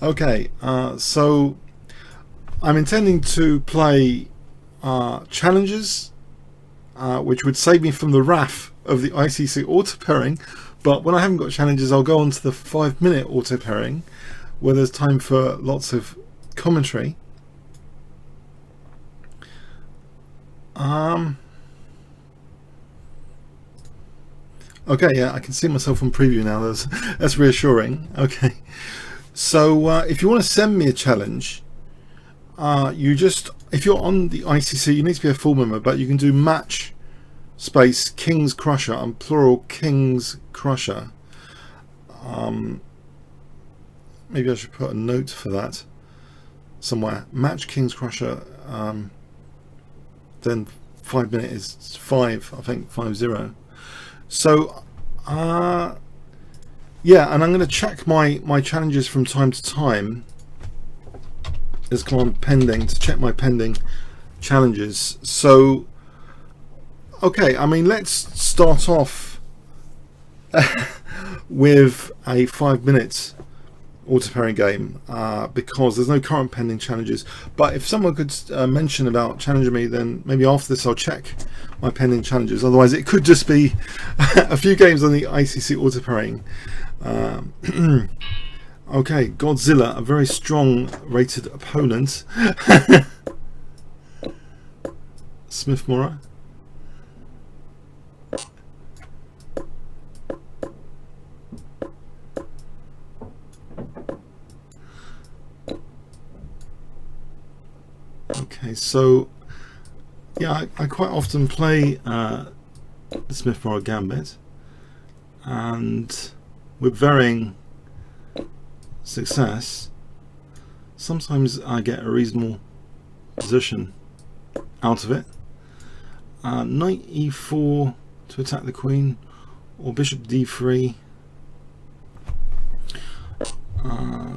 Okay, so I'm intending to play challenges, which would save me from the wrath of the ICC auto pairing. But when I haven't got challenges, I'll go on to the 5-minute auto pairing, where there's time for lots of commentary. Okay, yeah, I can see myself on preview now. That's reassuring. Okay, so if you want to send me a challenge, if you're on the ICC, you need to be a full member, but you can do match space Kingscrusher, and plural Kingscrusher. Maybe I should put a note for that somewhere. Match Kingscrusher. Then 5 minute is 5, I think 50. So yeah, and I'm going to check my challenges from time to time. There's command pending to check my pending challenges. So okay, I mean, let's start off with a 5-minute auto pairing game, because there's no current pending challenges. But if someone could mention about challenging me, then maybe after this I'll check my pending challenges. Otherwise it could just be a few games on the ICC auto pairing. Okay, Godzilla, a very strong rated opponent. Smith-Morra. Okay, so yeah, I quite often play the Smith-Morra Gambit, and with varying success. Sometimes I get a reasonable position out of it. Knight e4 to attack the queen, or bishop d3.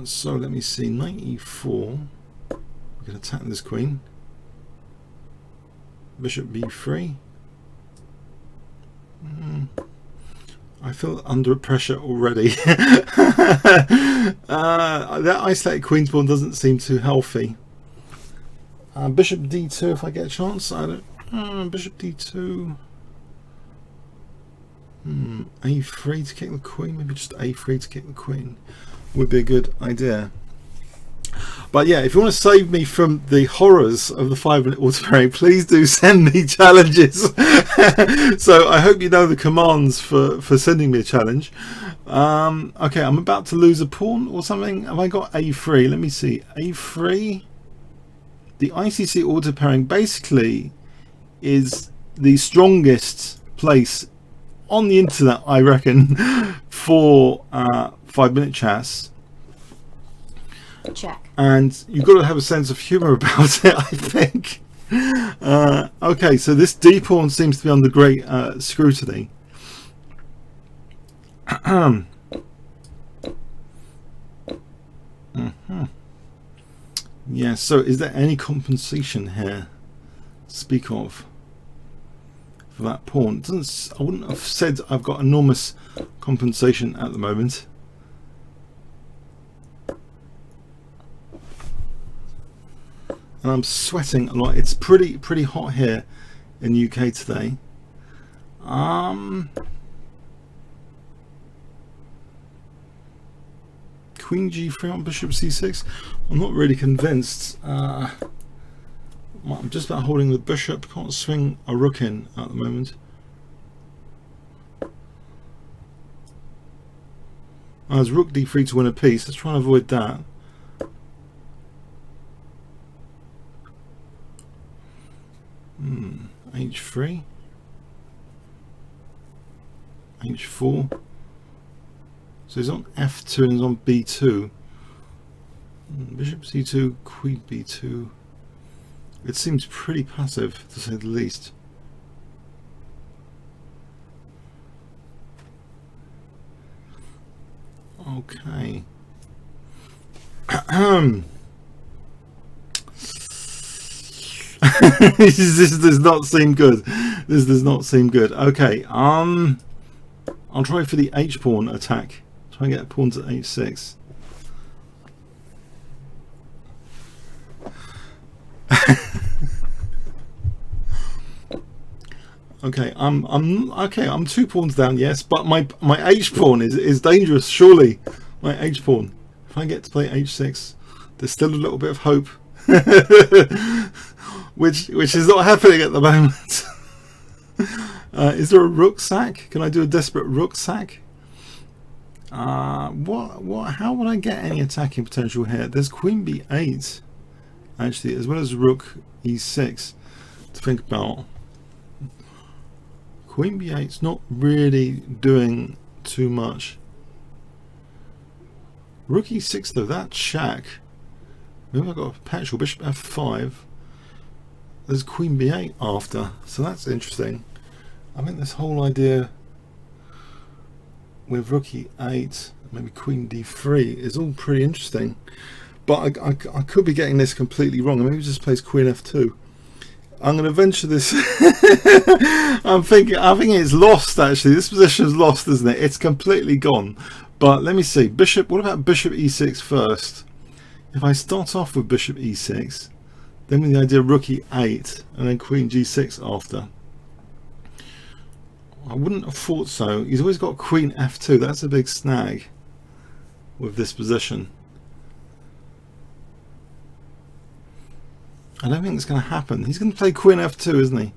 So let me see, knight e4. We can attack this queen. Bishop b3. I feel under pressure already. That isolated queen's pawn doesn't seem too healthy. Bishop d2 if I get a chance. I don't. Bishop d2. A3 to kick the queen. Maybe just a3 to kick the queen would be a good idea. But yeah, if you want to save me from the horrors of the 5-minute auto pairing, please do send me challenges. So I hope you know the commands for sending me a challenge. Okay, I'm about to lose a pawn or something. Have I got a3? Let me see. A3. The ICC auto pairing basically is the strongest place on the internet, I reckon, for 5-minute chess. Check. And you've got to have a sense of humor about it, I think. Okay, so this d pawn seems to be under great scrutiny. Yeah, so is there any compensation here to speak of for that pawn? It doesn't, I wouldn't have said I've got enormous compensation at the moment. And I'm sweating a lot. It's pretty hot here in the UK today. Queen g3 on bishop c6. I'm not really convinced. I'm just about holding the bishop. Can't swing a rook in at the moment. There's rook d3 to win a piece. Let's try and avoid that. H3, H4. So he's on F2 and he's on B2. Bishop C2, Queen B2. It seems pretty passive, to say the least. Okay. This does not seem good. This does not seem good. Okay, I'll try for the H pawn attack. Try and get a pawn to H6. Okay, I'm 2 pawns down, yes, but my h pawn is dangerous. Surely, my h pawn. If I get to play h6, there's still a little bit of hope, which is not happening at the moment. Is there a rook sack? Can I do a desperate rook sack? What? How would I get any attacking potential here? There's queen b8, actually, as well as rook e6 to think about. Queen b8's not really doing too much. Rook e6 though, that shack. Maybe I've got a perpetual. Bishop f5. There's queen b8 after, so that's interesting. I think this whole idea with rook e8, maybe queen d3 is all pretty interesting. But I could be getting this completely wrong. Maybe just plays queen f2. I'm going to venture this. I think it's lost, actually. This position is lost, isn't it? It's completely gone. But let me see. Bishop. What about bishop e6 first? If I start off with bishop e6, then with the idea of rook e8 and then queen g6 after. I wouldn't have thought so. He's always got queen f2. That's a big snag with this position. I don't think it's going to happen. He's going to play queen f2, isn't he?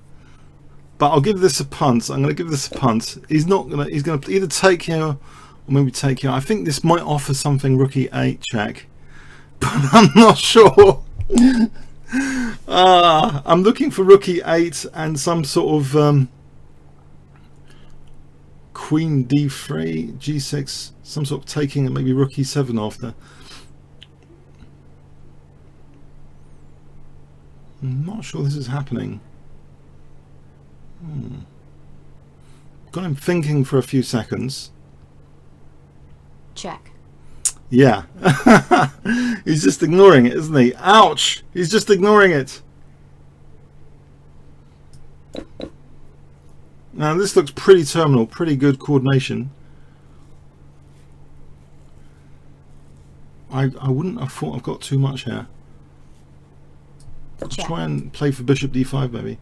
But I'll give this a punt. I'm going to give this a punt. He's not going to. He's going to either take here or maybe take here. I think this might offer something rook e8 check, but I'm not sure. I'm looking for rook e8 and some sort of queen d3, g6, some sort of taking, and maybe rook e7 after. I'm not sure this is happening. Got him thinking for a few seconds. Check. Yeah. He's just ignoring it, isn't he? Ouch! He's just ignoring it. Now this looks pretty terminal, pretty good coordination. I wouldn't have thought I've got too much here. Check. Try and play for bishop d5 maybe.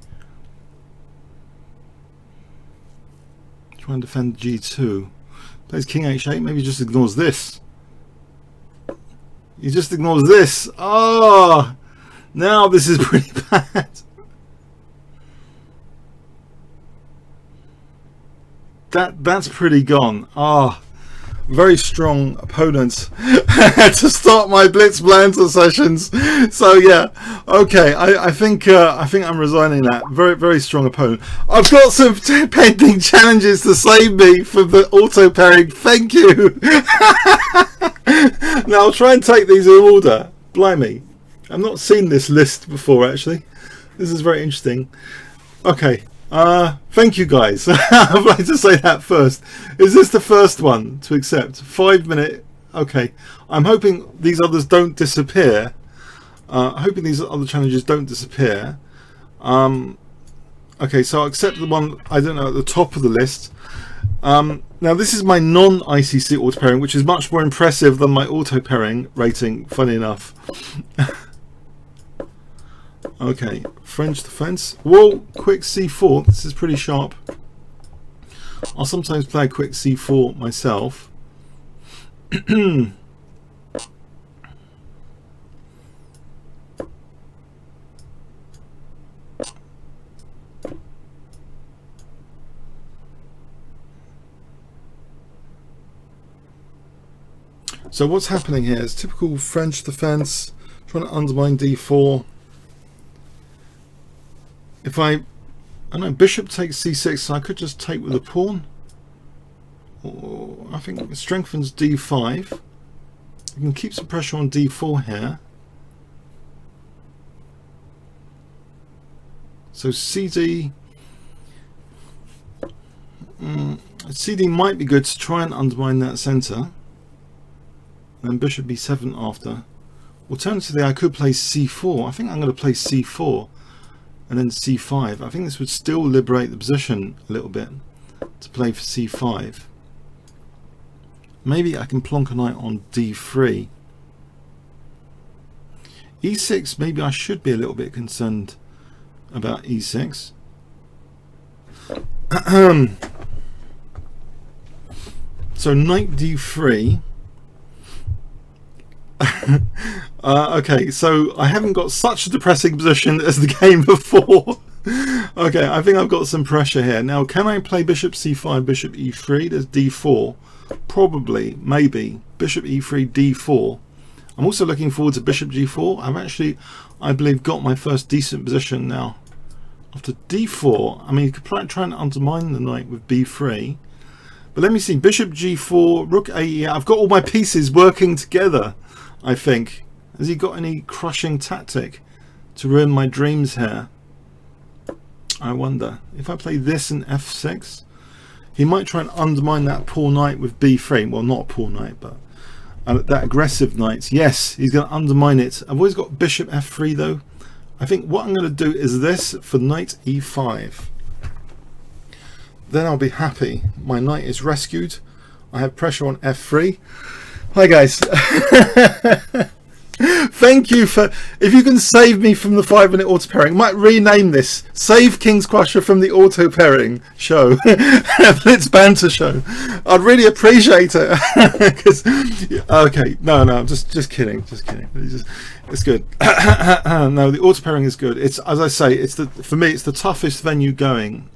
Try and defend g2. Plays king h8, maybe just ignores this. He just ignores this. Oh, now this is pretty bad. That's pretty gone. Ah, very strong opponent to start my Blitz Banter sessions. So yeah, okay. I think I'm resigning that. Very strong opponent. I've got some pending challenges to save me from the auto pairing. Thank you. Now I'll try and take these in order. Blimey, I've not seen this list before actually. This is very interesting. Okay. Thank you guys. I'd like to say that first. Is this the first one to accept? 5 minute. Okay. I'm hoping these others don't disappear. Hoping these other challenges don't disappear. Okay, so I'll accept the one, I don't know, at the top of the list. Now this is my non-ICC auto pairing, which is much more impressive than my auto pairing rating, funny enough. Okay, French defense. Whoa, quick c4. This is pretty sharp. I'll sometimes play a quick c4 myself. So what's happening here is typical French defense, trying to undermine d4. If I don't know, bishop takes c6, so I could just take with a pawn. Or I think it strengthens d5. You can keep some pressure on d4 here. So CD CD might be good to try and undermine that centre. And then bishop b7 after. Alternatively, I could play c4. I think I'm going to play c4 and then c5. I think this would still liberate the position a little bit to play for c5. Maybe I can plonk a knight on d3. e6, maybe I should be a little bit concerned about e6. So knight d3. Okay, so I haven't got such a depressing position as the game before. Okay, I think I've got some pressure here. Now, can I play bishop c5, bishop e3? There's d4. Probably, maybe. Bishop e3, d4. I'm also looking forward to bishop g4. I've actually, I believe, got my first decent position now. After d4, I mean, you could try and undermine the knight with b3. But let me see, bishop g4, rook a8. I've got all my pieces working together, I think. Has he got any crushing tactic to ruin my dreams here? I wonder. If I play this in f6, he might try and undermine that poor knight with b3. Well, not a poor knight, but that aggressive knight. Yes, he's going to undermine it. I've always got bishop f3 though. I think what I'm going to do is this for knight e5. Then I'll be happy. My knight is rescued. I have pressure on f3. Hi guys. Thank you for, if you can save me from the 5-minute auto pairing, might rename this Save Kingscrusher from the auto pairing show. Blitz banter show. I'd really appreciate it. Okay, no, I'm just kidding, it's good. No, the auto pairing is good. It's, as I say, it's for me it's the toughest venue going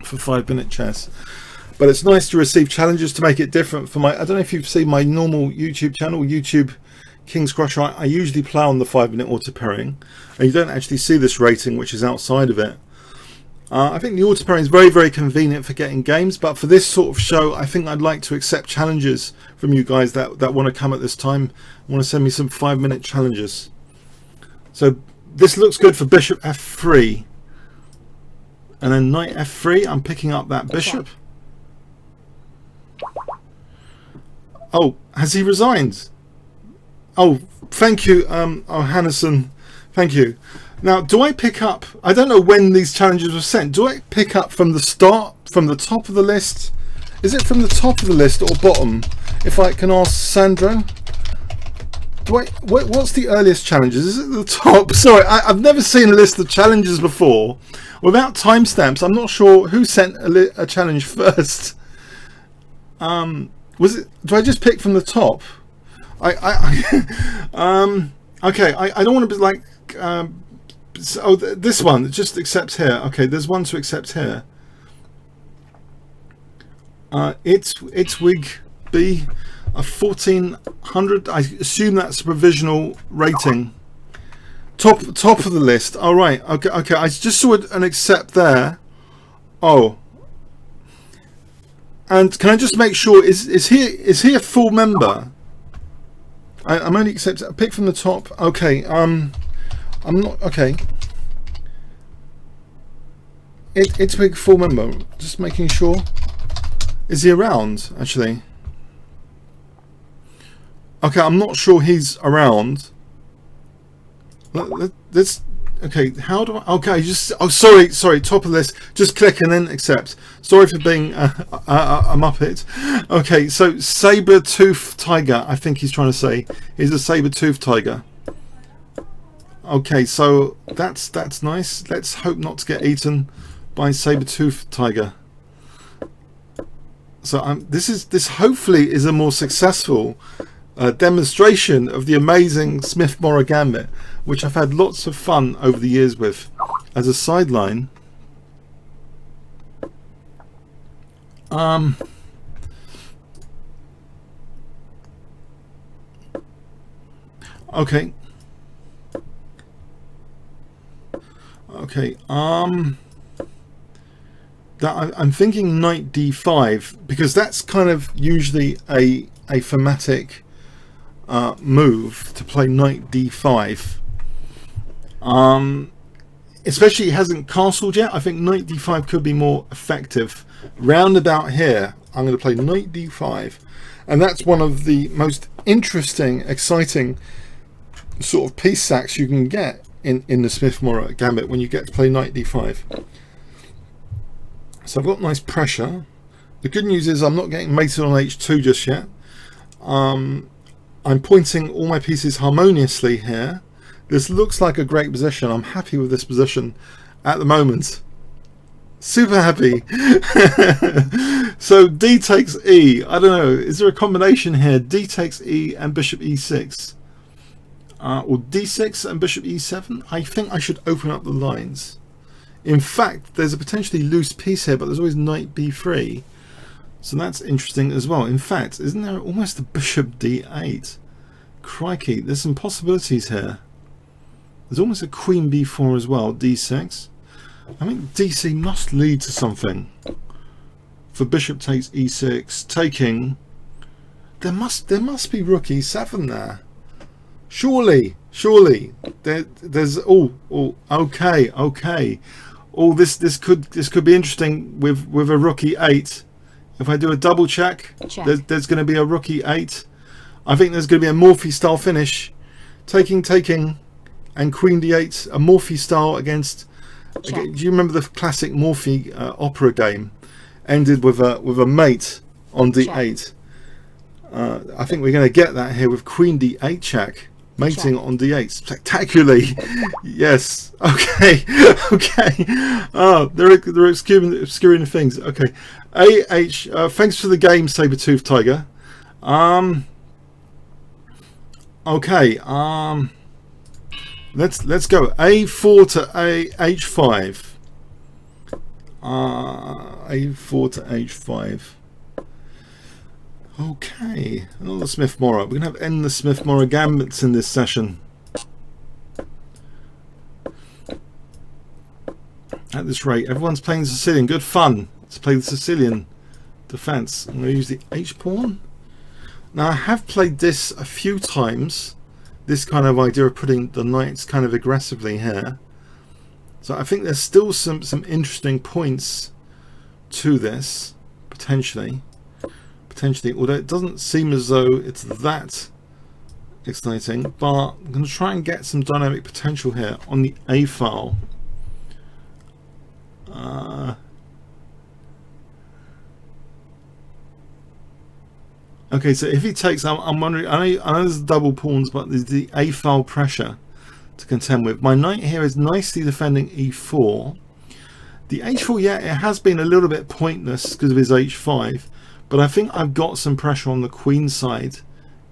for 5-minute chess. But it's nice to receive challenges to make it different for my, I don't know if you've seen my normal YouTube channel, YouTube Kingscrusher. I usually play on the 5-minute auto pairing, and you don't actually see this rating which is outside of it. I think the auto pairing is very, very convenient for getting games, but for this sort of show I think I'd like to accept challenges from you guys that want to come at this time, want to send me some 5-minute challenges. So this looks good for bishop f3, and then knight f3. I'm picking up that bishop. Oh, has he resigned? Oh, thank you, oh, Hannison, thank you. Now, do I pick up, I don't know when these challenges were sent, do I pick up from the start, from the top of the list? Is it from the top of the list or bottom? If I can ask Sandro. What's the earliest challenges? Is it the top? Sorry, I've never seen a list of challenges before without timestamps. I'm not sure who sent a challenge first. Was it, do I just pick from the top? Okay, I don't want to be like, oh, this one, it just accepts here. Okay, there's one to accept here. It's wig B, a 1400. I assume that's a provisional rating. Top of the list. All right. Okay. I just saw an accept there. Oh. And can I just make sure, is he a full member? I'm only accepting, pick from the top. Okay, I'm not, okay. It's a big full member, just making sure. Is he around, actually? Okay, I'm not sure he's around. Let's, okay, how do I, okay, just, oh, sorry, top of the list, just click and then accept. Sorry for being a muppet. Okay, so saber-tooth tiger, I think he's trying to say. He's a saber-tooth tiger. Okay, so that's nice. Let's hope not to get eaten by saber-tooth tiger. So this hopefully is a more successful demonstration of the amazing Smith-Morra Gambit, which I've had lots of fun over the years with. As a sideline, okay, that I'm thinking knight d5, because that's kind of usually a thematic move to play knight d5. Especially he hasn't castled yet. I think knight d5 could be more effective. Round about here, I'm going to play knight d5, and that's one of the most interesting, exciting sort of piece sacks you can get in the Smith-Morra Gambit when you get to play knight d5. So I've got nice pressure. The good news is I'm not getting mated on h2 just yet. I'm pointing all my pieces harmoniously here. This looks like a great position. I'm happy with this position at the moment. Super happy. So D takes E. I don't know. Is there a combination here? D takes E and bishop E6. Or D6 and bishop E7. I think I should open up the lines. In fact, there's a potentially loose piece here, but there's always knight B3. So that's interesting as well. In fact, isn't there almost a bishop D8? Crikey, there's some possibilities here. There's almost a queen B4 as well, D6. I think DC must lead to something. For bishop takes E6, taking. There must be rook E7 there. Surely. There's okay. Oh, this could be interesting with a rook E8. If I do a double check. There's going to be a rook E8. I think there's going to be a Morphy style finish. Taking, and queen D8. A Morphy style against. Do you remember the classic Morphy opera game? Ended with a mate on D8. I think we're going to get that here with queen D8 check. Mating on D8 spectacularly. Yes. Okay. Oh, they're obscuring the things. Okay. AH. Thanks for the game, Sabertooth Tiger. Okay. Let's go. A4 to H5. A4 to H5. Okay, another Smith-Morra. We're going to have endless Smith-Morra gambits in this session. At this rate, everyone's playing the Sicilian. Good fun to play the Sicilian defense. I'm going to use the H-pawn. Now, I have played this a few times. This kind of idea of putting the knights kind of aggressively here. So I think there's still some interesting points to this, potentially, although it doesn't seem as though it's that exciting, but I'm going to try and get some dynamic potential here on the A file. Okay, so if he takes, I'm wondering, I know there's double pawns, but there's the A file pressure to contend with. My knight here is nicely defending E4. The H4, yeah, it has been a little bit pointless because of his H5. But I think I've got some pressure on the queen side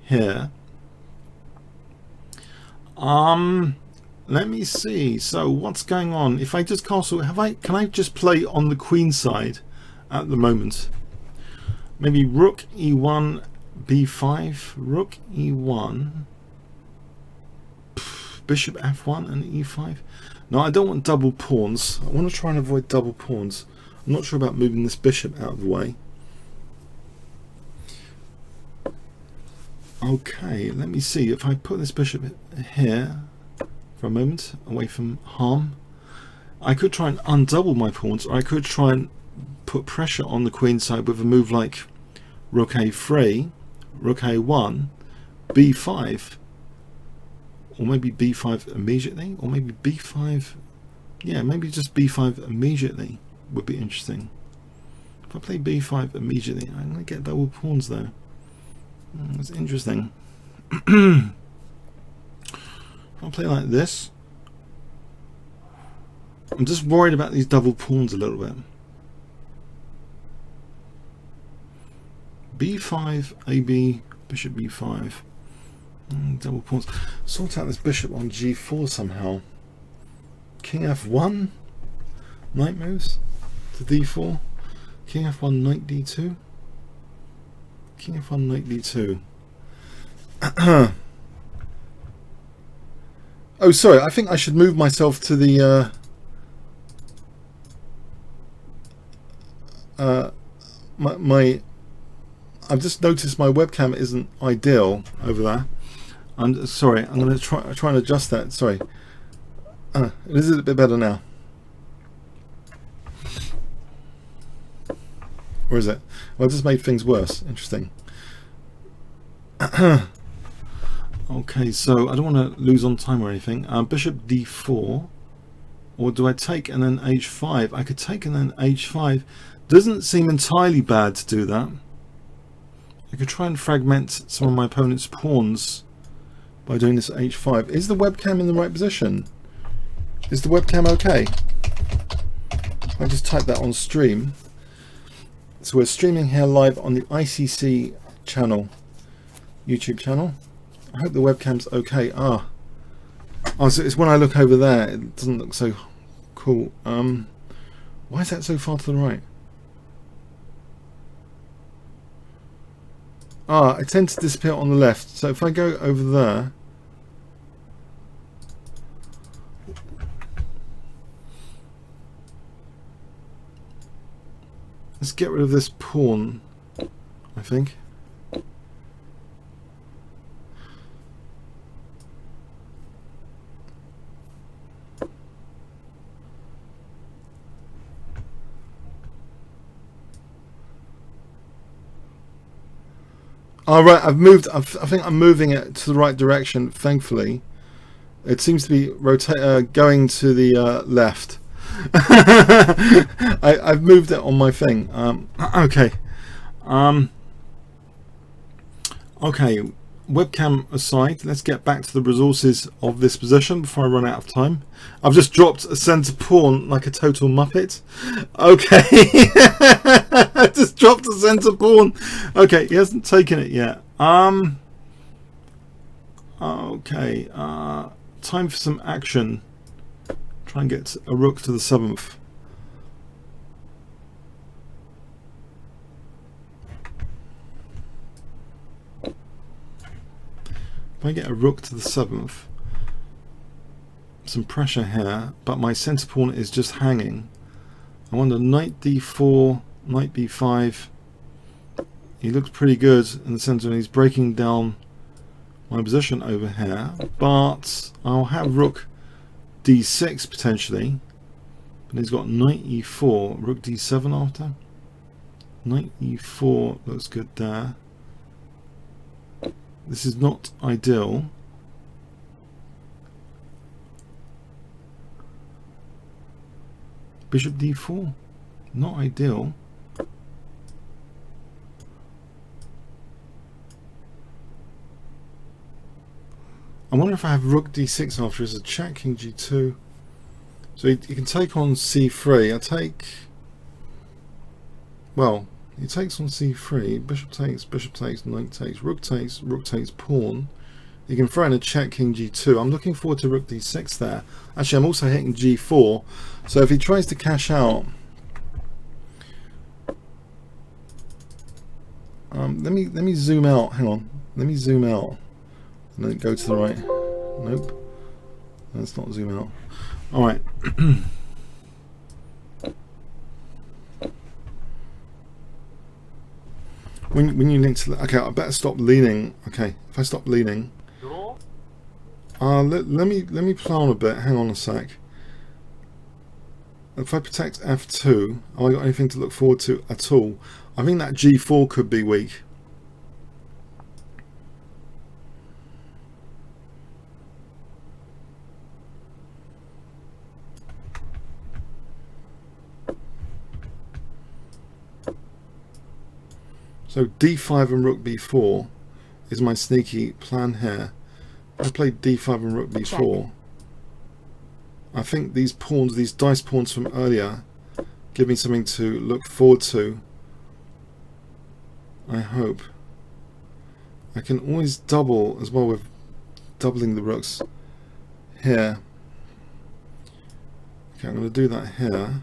here. Let me see. So what's going on? If I just castle, can I just play on the queen side at the moment? Maybe rook E1, B5, rook E1, bishop F1 and E5. No, I don't want double pawns. I want to try and avoid double pawns. I'm not sure about moving this bishop out of the way. Okay, let me see. If I put this bishop here for a moment, away from harm, I could try and undouble my pawns, or I could try and put pressure on the queen side with a move like rook A3, rook A1, B5, or maybe B5 immediately, or maybe B5. Yeah, maybe just B5 immediately would be interesting. If I play B5 immediately, I'm going to get double pawns though. That's interesting. If I play like this, I'm just worried about these double pawns a little bit. B5, AB, bishop B5, double pawns. Sort out this bishop on G4 somehow. King F1, knight moves to D4. King F1, knight D2. King F1, knight D2. Oh, sorry. I think I should move myself to the I've just noticed my webcam isn't ideal over there. I'm sorry. I'm going to try and adjust that. Sorry. It is a bit better now. Or is it? Well, I just made things worse. Interesting. Okay, so I don't want to lose on time or anything. Bishop D4, or do I take and then H5? I could take and then H5. Doesn't seem entirely bad to do that. I could try and fragment some of my opponent's pawns by doing this H5. Is the webcam in the right position? Is the webcam okay? I just type that on stream. So we're streaming here live on the ICC channel, YouTube channel. I hope the webcam's okay. Oh, so it's when I look over there, it doesn't look so cool. Why is that so far to the right? It tends to disappear on the left. So if I go over there, let's get rid of this pawn, I think. Right, I've moved. I think I'm moving it to the right direction. Thankfully, it seems to be going to the left. I've moved it on my thing. Okay. Okay. Webcam aside, let's get back to the resources of this position before I run out of time. I've just dropped a centre pawn like a total muppet. Okay. I just dropped a centre pawn. Okay, he hasn't taken it yet. Okay. Time for some action. Try and get a rook to the 7th. If I get a rook to the 7th, some pressure here, but my centre pawn is just hanging. I wonder, knight d4, knight b5. He looks pretty good in the centre and he's breaking down my position over here, but I'll have rook d6 potentially, but he's got knight e4, rook d7 after. Knight e4 looks good there. This is not ideal. Bishop d4, not ideal. I wonder if I have rook d6 after as a check, king g2. So you can take on c3. I take, well, he takes on c3, bishop takes, knight takes, rook takes pawn. You can throw in a check, king g2. I'm looking forward to rook d6 there. Actually, I'm also hitting g4. So if he tries to cash out, let me zoom out. Hang on, let me zoom out and then go to the right. Nope, let's not zoom out. All right. When you link to, okay, I better stop leaning. Okay, if I stop leaning, let me plan a bit. Hang on a sec. If I protect f2, have I got anything to look forward to at all? I think that g4 could be weak. So d5 and rook b4 is my sneaky plan here. If I play d5 and rook b4, check. I think these pawns, these dice pawns from earlier, give me something to look forward to. I hope. I can always double as well with doubling the rooks here. Okay, I'm going to do that here.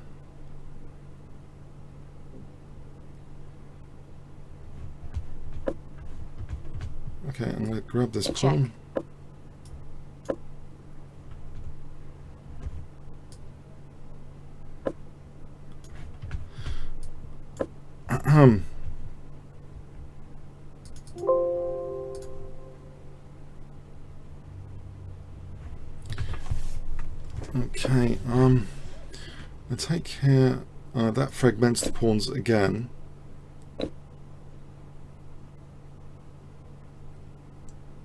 Okay, I'm going to grab this pawn. Okay, I take here, that fragments the pawns again.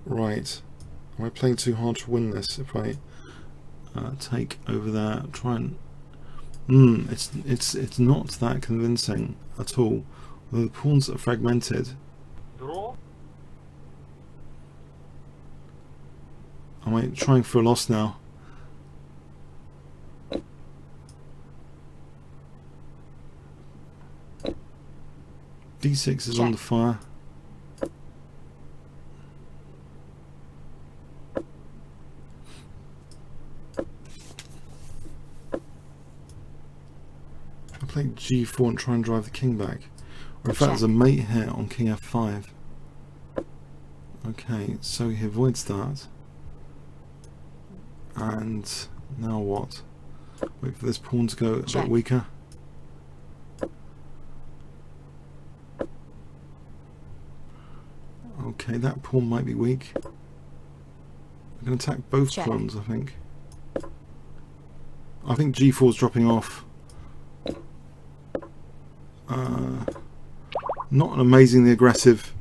Right, am I playing too hard to win this if I take over there, try and it's not that convincing at all. Although the pawns are fragmented. Am I trying for a loss now? D6 is Check. under fire. I play G4 and try and drive the king back. Or in fact, there's a mate here on king F5. Okay, so he avoids that. And now what? Wait for this pawn to go a bit weaker. Okay, that pawn might be weak. I'm going to attack both pawns, I think. I think G4 is dropping off. Not an amazingly aggressive.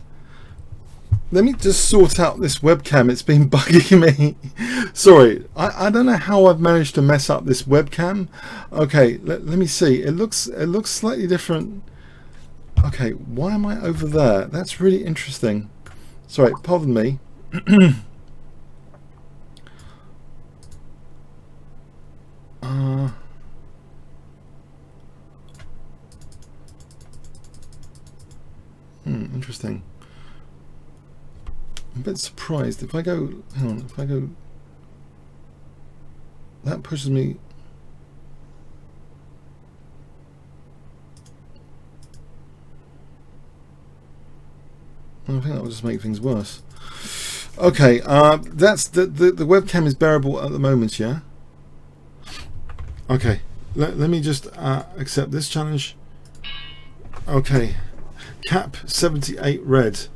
Let me just sort out this webcam. It's been bugging me. Sorry, I don't know how I've managed to mess up this webcam. Okay, let me see. It looks slightly different. Okay, why am I over there? That's really interesting. Sorry, pardon me. Interesting. I'm a bit surprised. If I go, hang on, if I go, that pushes me. I think that will just make things worse. Okay, that's the webcam is bearable at the moment, yeah? Okay, let me just accept this challenge. Okay, cap 78 red.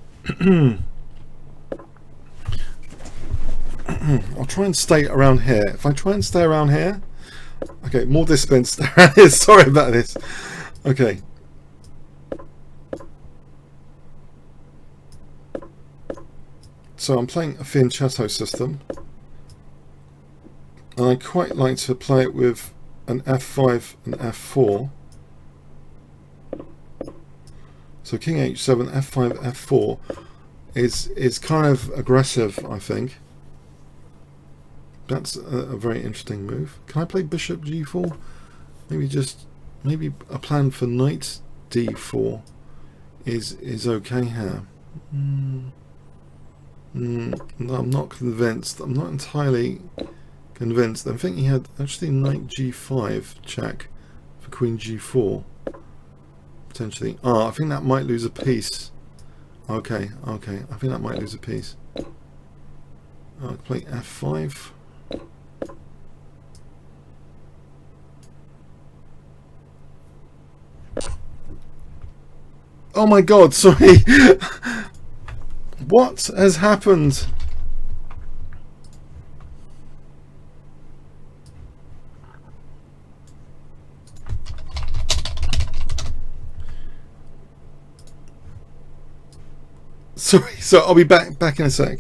I'll try and stay around here. If I try and stay around here, okay, more distance. Sorry about this. Okay. So I'm playing a Fianchetto system, and I quite like to play it with an F5 and F4. So King H7, F5, F4 is kind of aggressive, I think. That's a very interesting move. Can I play Bishop G4? Maybe a plan for Knight D4 is okay here. No, I'm not convinced. I'm not entirely convinced. I think he had actually Knight G5 check for Queen G4 potentially. I think that might lose a piece. Okay. I think that might lose a piece. I'll play F5. Oh my god, sorry. What has happened? Sorry, so I'll be back in a sec.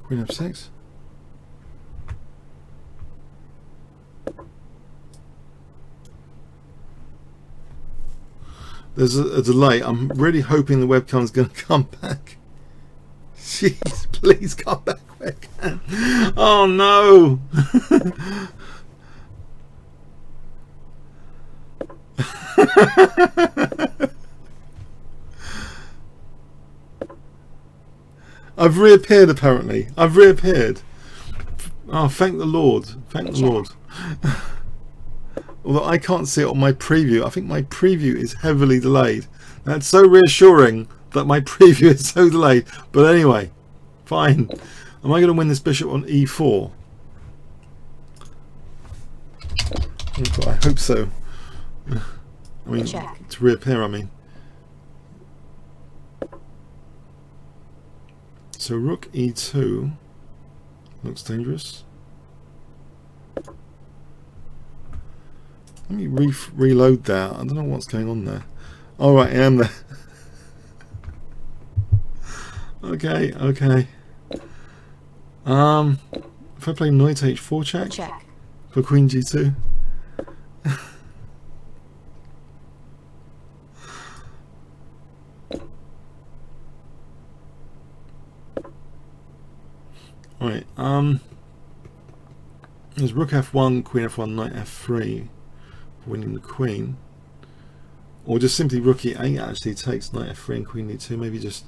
Queen F6. There's a delay. I'm really hoping the webcam's going to come back. Jeez, please come back webcam. Oh no. I've reappeared apparently. I've reappeared. Oh, thank the Lord. Thank the Lord. Although I can't see it on my preview. I think my preview is heavily delayed. That's so reassuring that my preview is so delayed. But anyway, fine. Am I going to win this bishop on E4? I hope so. I mean, to reappear, I mean. So rook E2 looks dangerous. Let me reload that. I don't know what's going on there. All right, I am there. Okay. If I play knight h4 check for queen g2. Right, there's rook f1, queen f1, knight f3 for winning the queen. Or just simply rook e8 actually takes knight f3 and queen d2. Maybe just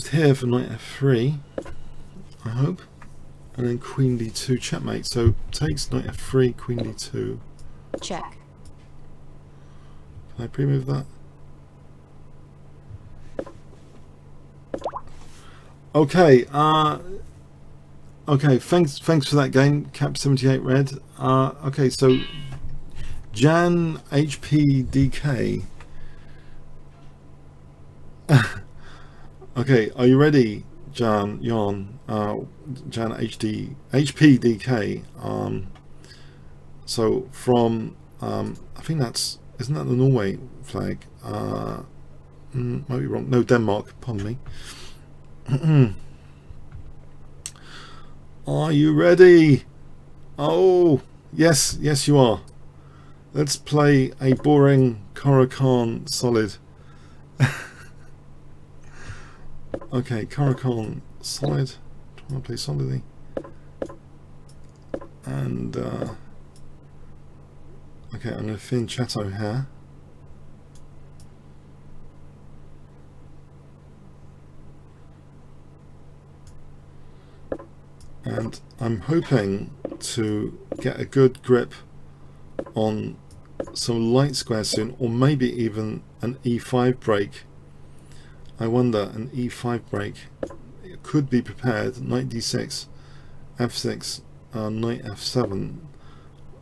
here for knight f3, I hope. And then queen d2 checkmate. So takes knight f3, queen d2. Check. Can I pre-move that? Okay, okay, thanks for that game, Cap78 Red. Okay, so Jan HPDK. Okay, are you ready, Jan HPDK? So from I think that's, isn't that the Norway flag? Might be wrong. No, Denmark. Pardon me. Are you ready? Oh, yes, you are. Let's play a boring Caro-Kann solid. Okay, Caro-Kann solid. Do you want to play solidly? And okay, I'm going to Fianchetto here. And I'm hoping to get a good grip on some light squares soon, or maybe even an e5 break. I wonder, an e5 break. It could be prepared. Knight d6, f6, knight f7.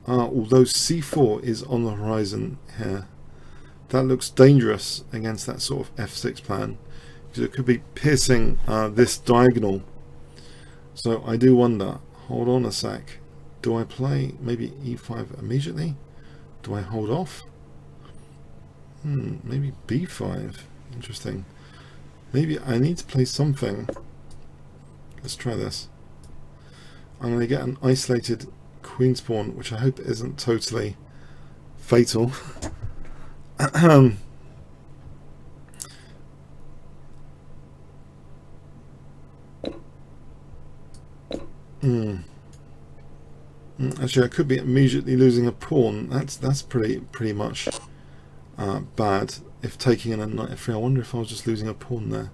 Although c4 is on the horizon here. That looks dangerous against that sort of f6 plan, because it could be piercing this diagonal. So I do wonder, hold on a sec, do I play maybe e5 immediately? Do I hold off? Maybe b5, interesting. Maybe I need to play something. Let's try this. I'm going to get an isolated queen's pawn, which I hope isn't totally fatal. Actually, I could be immediately losing a pawn. That's pretty much bad. If taking in a knight f3, I wonder if I was just losing a pawn there.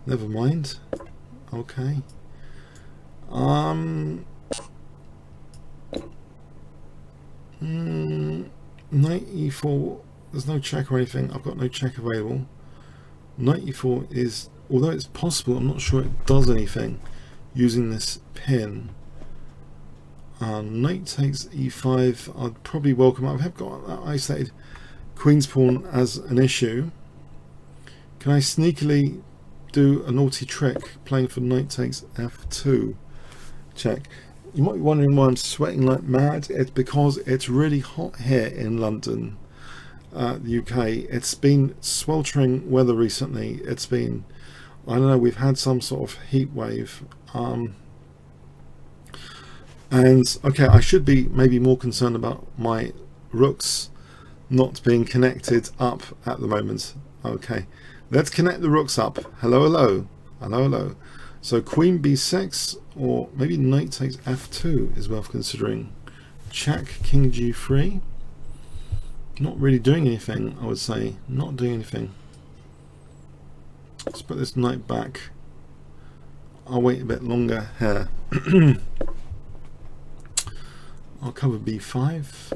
Never mind. Okay. Knight e4. There's no check or anything. I've got no check available. Knight e4 is, although it's possible, I'm not sure it does anything using this pin. Knight takes e5. I'd probably welcome. I have got that isolated queen's pawn as an issue. Can I sneakily do a naughty trick playing for knight takes f2? Check. You might be wondering why I'm sweating like mad. It's because it's really hot here in London, the UK. It's been sweltering weather recently. It's been, I don't know, we've had some sort of heat wave. And okay, I should be maybe more concerned about my rooks not being connected up at the moment. Okay, let's connect the rooks up. Hello. So queen b6, or maybe knight takes f2 is worth considering. Check, king g3. Not really doing anything, I would say. Not doing anything. Let's put this knight back. I'll wait a bit longer here. I'll cover b5.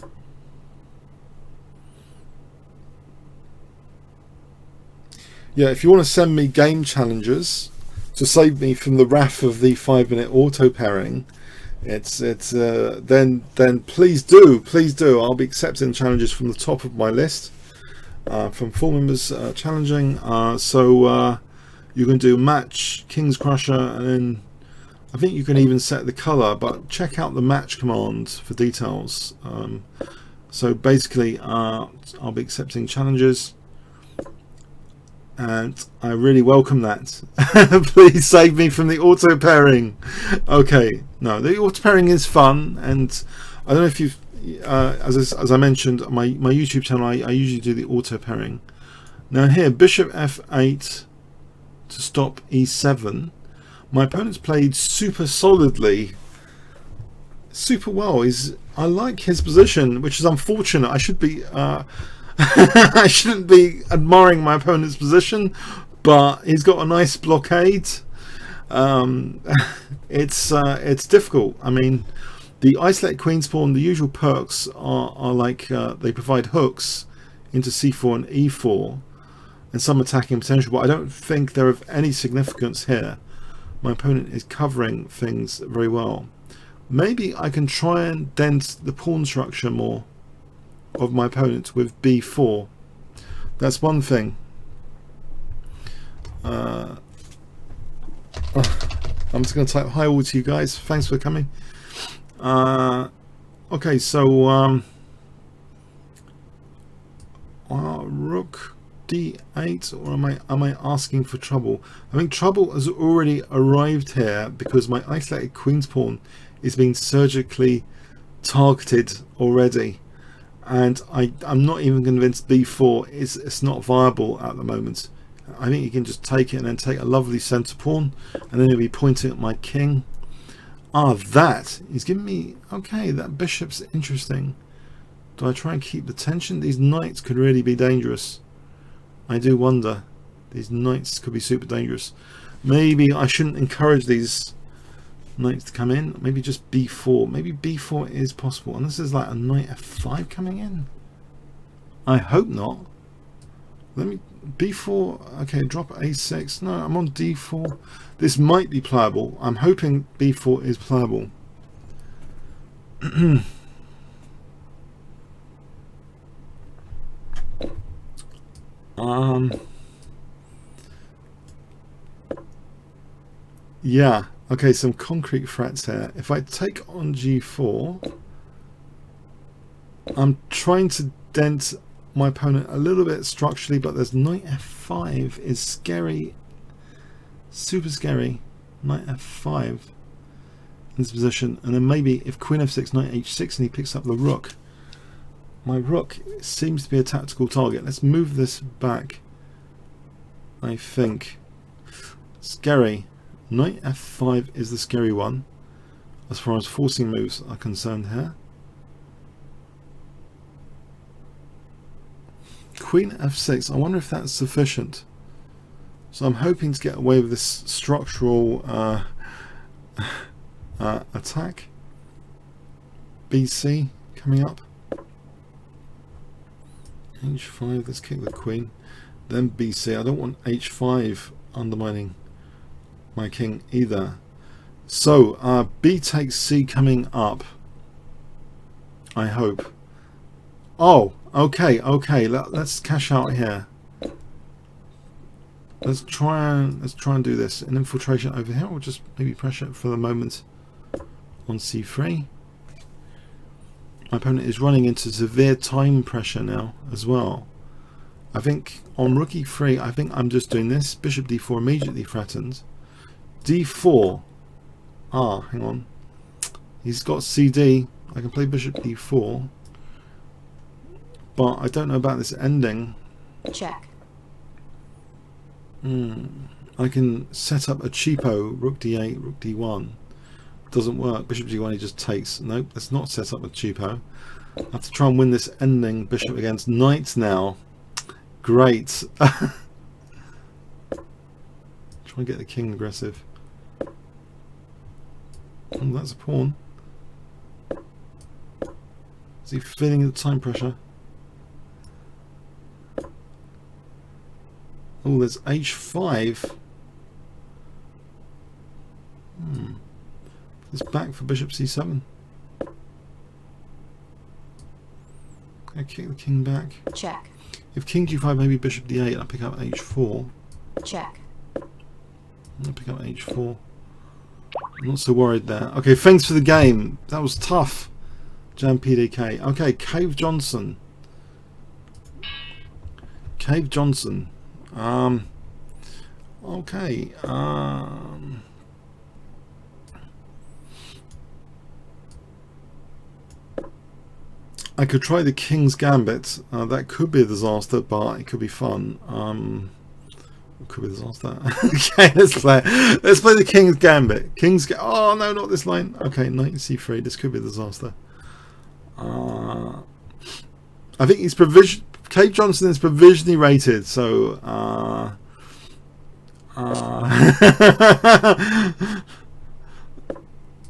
Yeah, if you want to send me game challenges to save me from the wrath of the 5-minute auto pairing, then please do. I'll be accepting challenges from the top of my list, from 4 members challenging. So you can do match, Kingscrusher, and then I think you can even set the color, but check out the match command for details. So basically I'll be accepting challenges, and I really welcome that. Please save me from the auto pairing. Okay, no, the auto pairing is fun, and I don't know if you've as I mentioned on my YouTube channel, I usually do the auto pairing. Now here, bishop f8 to stop e7. My opponent's played super solidly, super well. I like his position, which is unfortunate. I should be I shouldn't be admiring my opponent's position, but he's got a nice blockade. It's difficult. I mean, the isolated queen's pawn, the usual perks are like they provide hooks into c4 and e4 and some attacking potential, but I don't think they're of any significance here. My opponent is covering things very well. Maybe I can try and dent the pawn structure more of my opponent with b4. That's one thing. I'm just going to type hi all to you guys. Thanks for coming. Okay, so rook d8, or am I asking for trouble? I think trouble has already arrived here because my isolated queen's pawn is being surgically targeted already, and I'm not even convinced b4 it's not viable at the moment. I think you can just take it and then take a lovely center pawn, and then he'll be pointing at my king. That he's giving me. Okay, that bishop's interesting. Do I try and keep the tension? These knights could really be dangerous. I do wonder. These knights could be super dangerous. Maybe I shouldn't encourage these knights to come in. Maybe just b4. Maybe b4 is possible. And this is like a knight f5 coming in. I hope not. Let me b4. Okay, drop a6. No, I'm on d4. This might be pliable. I'm hoping b4 is pliable. Yeah, okay, some concrete threats here. If I take on g4, I'm trying to dent my opponent a little bit structurally, but there's knight f5 is scary, super scary. Knight f5 in this position, and then maybe if queen f6, knight h6, and he picks up the rook. My rook seems to be a tactical target. Let's move this back. I think scary. Knight f5 is the scary one as far as forcing moves are concerned here. Queen f6, I wonder if that's sufficient. So I'm hoping to get away with this structural attack. BC coming up. h5, let's kick the queen. Then BC, I don't want h5 undermining my king either. So b takes c coming up, I hope. Oh, okay, let's cash out here. Let's try and do this. An infiltration over here, or just maybe pressure for the moment on c3. My opponent is running into severe time pressure now as well. I think on rook e3, I think I'm just doing this. Bishop d4 immediately threatened. d4. Hang on. He's got cd. I can play bishop d4. But I don't know about this ending. Check. I can set up a cheapo rook d8, rook d1. Doesn't work. Bishop d1 he just takes. Nope, let's not set up a cheapo. I have to try and win this ending bishop against knights now. Great. Try and get the king aggressive. Oh, that's a pawn. Is he feeling the time pressure? Oh, there's h5. It's back for bishop c7. I kick the king back. Check. If king g5, maybe bishop d8, I'll pick up h4. Check. I'll pick up h4. I'm not so worried there. Okay, thanks for the game. That was tough. Jam PDK. Okay, Cave Johnson. Cave Johnson. Okay. I could try the King's Gambit. That could be a disaster, but it could be fun. It could be a disaster. Okay, let's play the King's Gambit. Oh no, not this line. Okay, knight c3. This could be a disaster. I think he's Cave Johnson is provisionally rated, so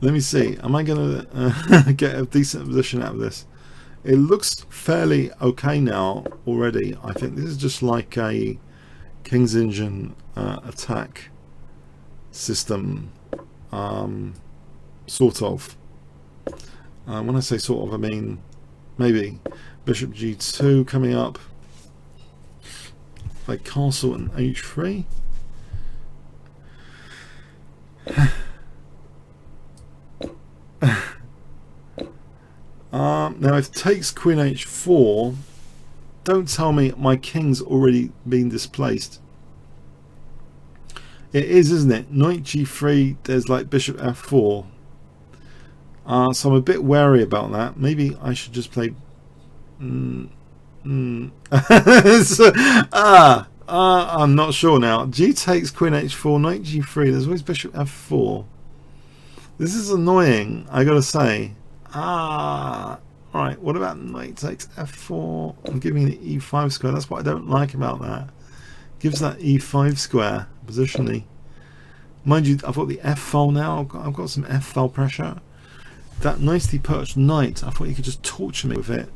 let me see. Am I gonna get a decent position out of this? It looks fairly okay now already. I think this is just like a Kingscrusher attack system, sort of. When I say sort of, I mean maybe bishop g2 coming up, like castle and h3. Now if it takes queen h4, don't tell me my king's already been displaced. It is, isn't it? Knight g3, there's like bishop f4. So I'm a bit wary about that. Maybe I should just play I'm not sure now. G takes queen h4, knight g3, there's always bishop f4. This is annoying, I gotta say. Alright, what about knight takes f4? I'm giving the e5 square. That's what I don't like about that. Gives that e5 square positionally. Mind you, I've got the f file now. I've got some f file pressure. That nicely perched knight, I thought you could just torture me with it.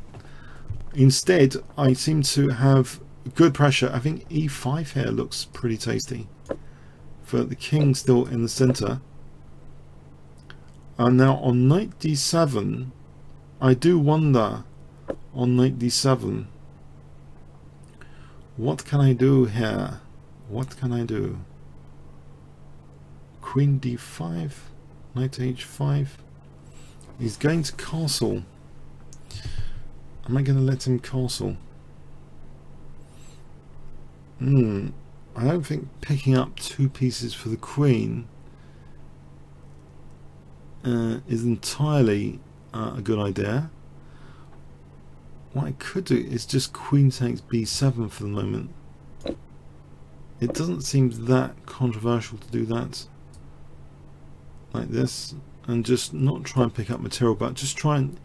Instead, I seem to have good pressure. I think e5 here looks pretty tasty. For the king still in the center. And now on knight d7, I do wonder on knight d7, what can I do here? What can I do? Queen d5, knight h5. He's going to castle. Am I going to let him castle? I don't think picking up two pieces for the queen is entirely a good idea. What I could do is just queen takes b7 for the moment. It doesn't seem that controversial to do that like this, and just not try and pick up material, but just try and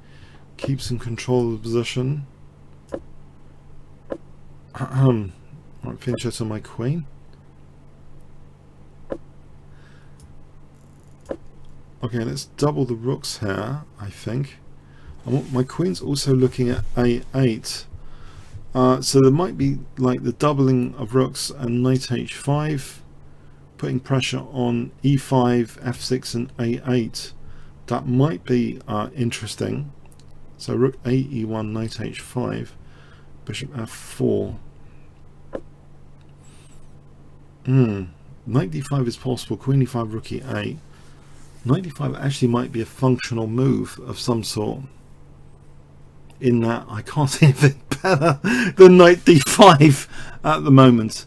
keep some control of the position. Right, Fianchetto on my queen. Okay, let's double the rooks here, I think. My queen's also looking at a8. So there might be like the doubling of rooks and knight h5, putting pressure on e5, f6 and a8. That might be interesting. So rook a e1, knight h5, bishop f4. Knight d5 is possible, queen e5, rook e8. Knight d5 actually might be a functional move of some sort, in that I can't see anything better than knight d5 at the moment.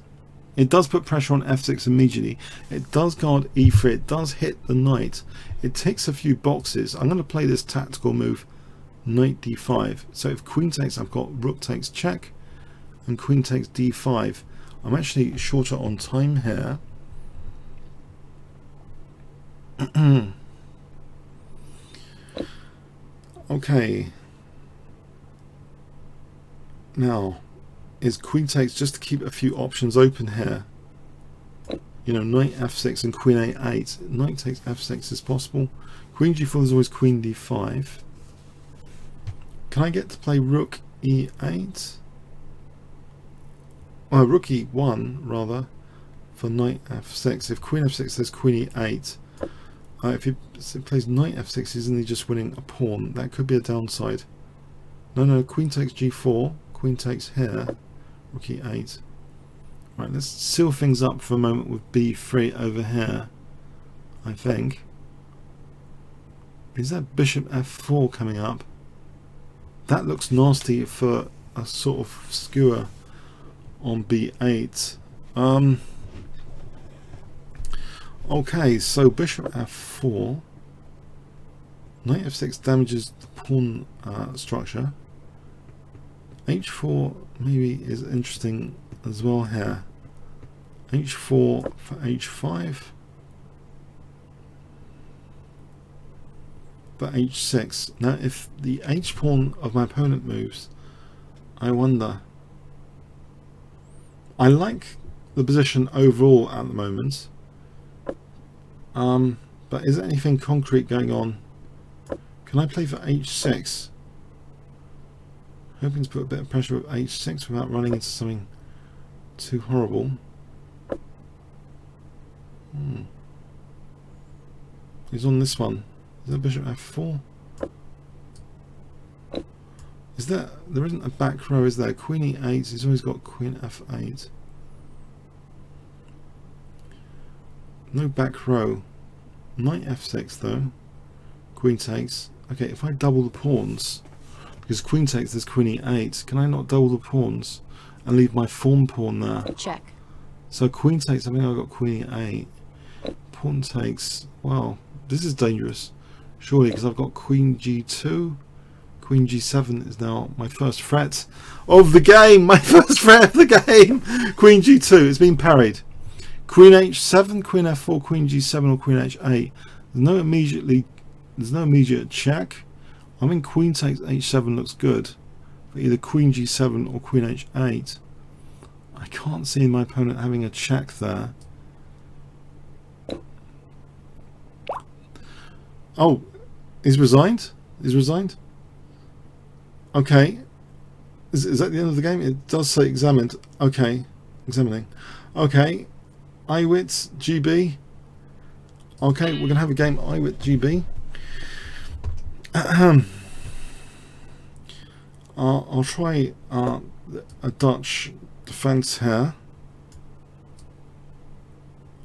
It does put pressure on f6 immediately. It does guard e3. It does hit the knight. It ticks a few boxes. I'm going to play this tactical move, knight d5. So if queen takes, I've got rook takes check and queen takes d5. I'm actually shorter on time here. Okay. Now, is queen takes just to keep a few options open here. You know, knight f6 and queen a8. Knight takes f6 is possible. Queen g4 is always queen d5. Can I get to play rook e8? Well, rook e1 rather, for knight f6. If queen f6, there's queen e8. If he plays knight f6, isn't he just winning a pawn? That could be a downside. No, queen takes g4. Queen takes here. Rook e8. Right, let's seal things up for a moment with b3 over here, I think. Is that bishop f4 coming up? That looks nasty for a sort of skewer on b8. Okay, so bishop f4. Knight f6 damages the pawn structure. h4 maybe is interesting as well here. h4 for h5. But h6. Now if the h pawn of my opponent moves, I wonder. I like the position overall at the moment. But is there anything concrete going on? Can I play for h6? Hoping to put a bit of pressure with h6 without running into something too horrible. He's on this one. Is that bishop f4? Is there isn't a back row, is there? Queen e8, he's always got queen f8. No back row. Knight f6 though. Queen takes. Okay, if I double the pawns, because queen takes, there's queen e8, can I not double the pawns and leave my form pawn there? Check. So queen takes, I think I've got queen e8. Pawn takes, well, this is dangerous. Surely, because I've got queen g2. Queen g7 is now my first threat of the game. My first threat of the game. Queen g2, it's been parried. Queen h7, queen f4, queen g7 or queen h8. There's no immediate check. I mean queen takes h7 looks good. For either queen g7 or queen h8. I can't see my opponent having a check there. Oh, he's resigned? He's resigned? Okay. Is that the end of the game? It does say examined. Okay. Examining. Okay. Iwit GB. Okay, we're going to have a game Iwit GB. I'll try a Dutch defense here.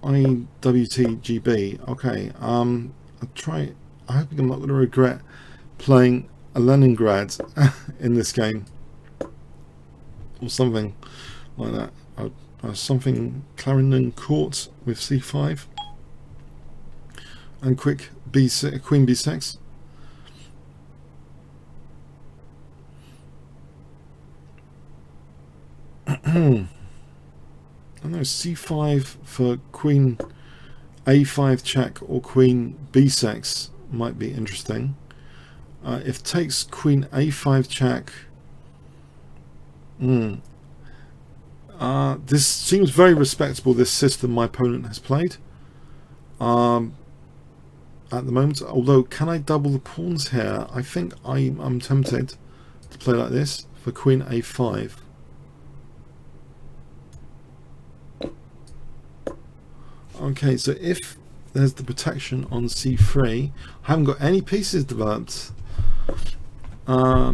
IWT GB. Okay. I'll try. I hope I'm not going to regret playing a Leningrad in this game or something like that. Something Clarendon Court with c5 and quick b6, queen b6. I know c5 for queen a5 check or queen b6 might be interesting. If takes queen a5 check, this seems very respectable, this system my opponent has played at the moment. Although, can I double the pawns here? I think I'm tempted to play like this for queen a5. Okay, so if there's the protection on c3, I haven't got any pieces developed.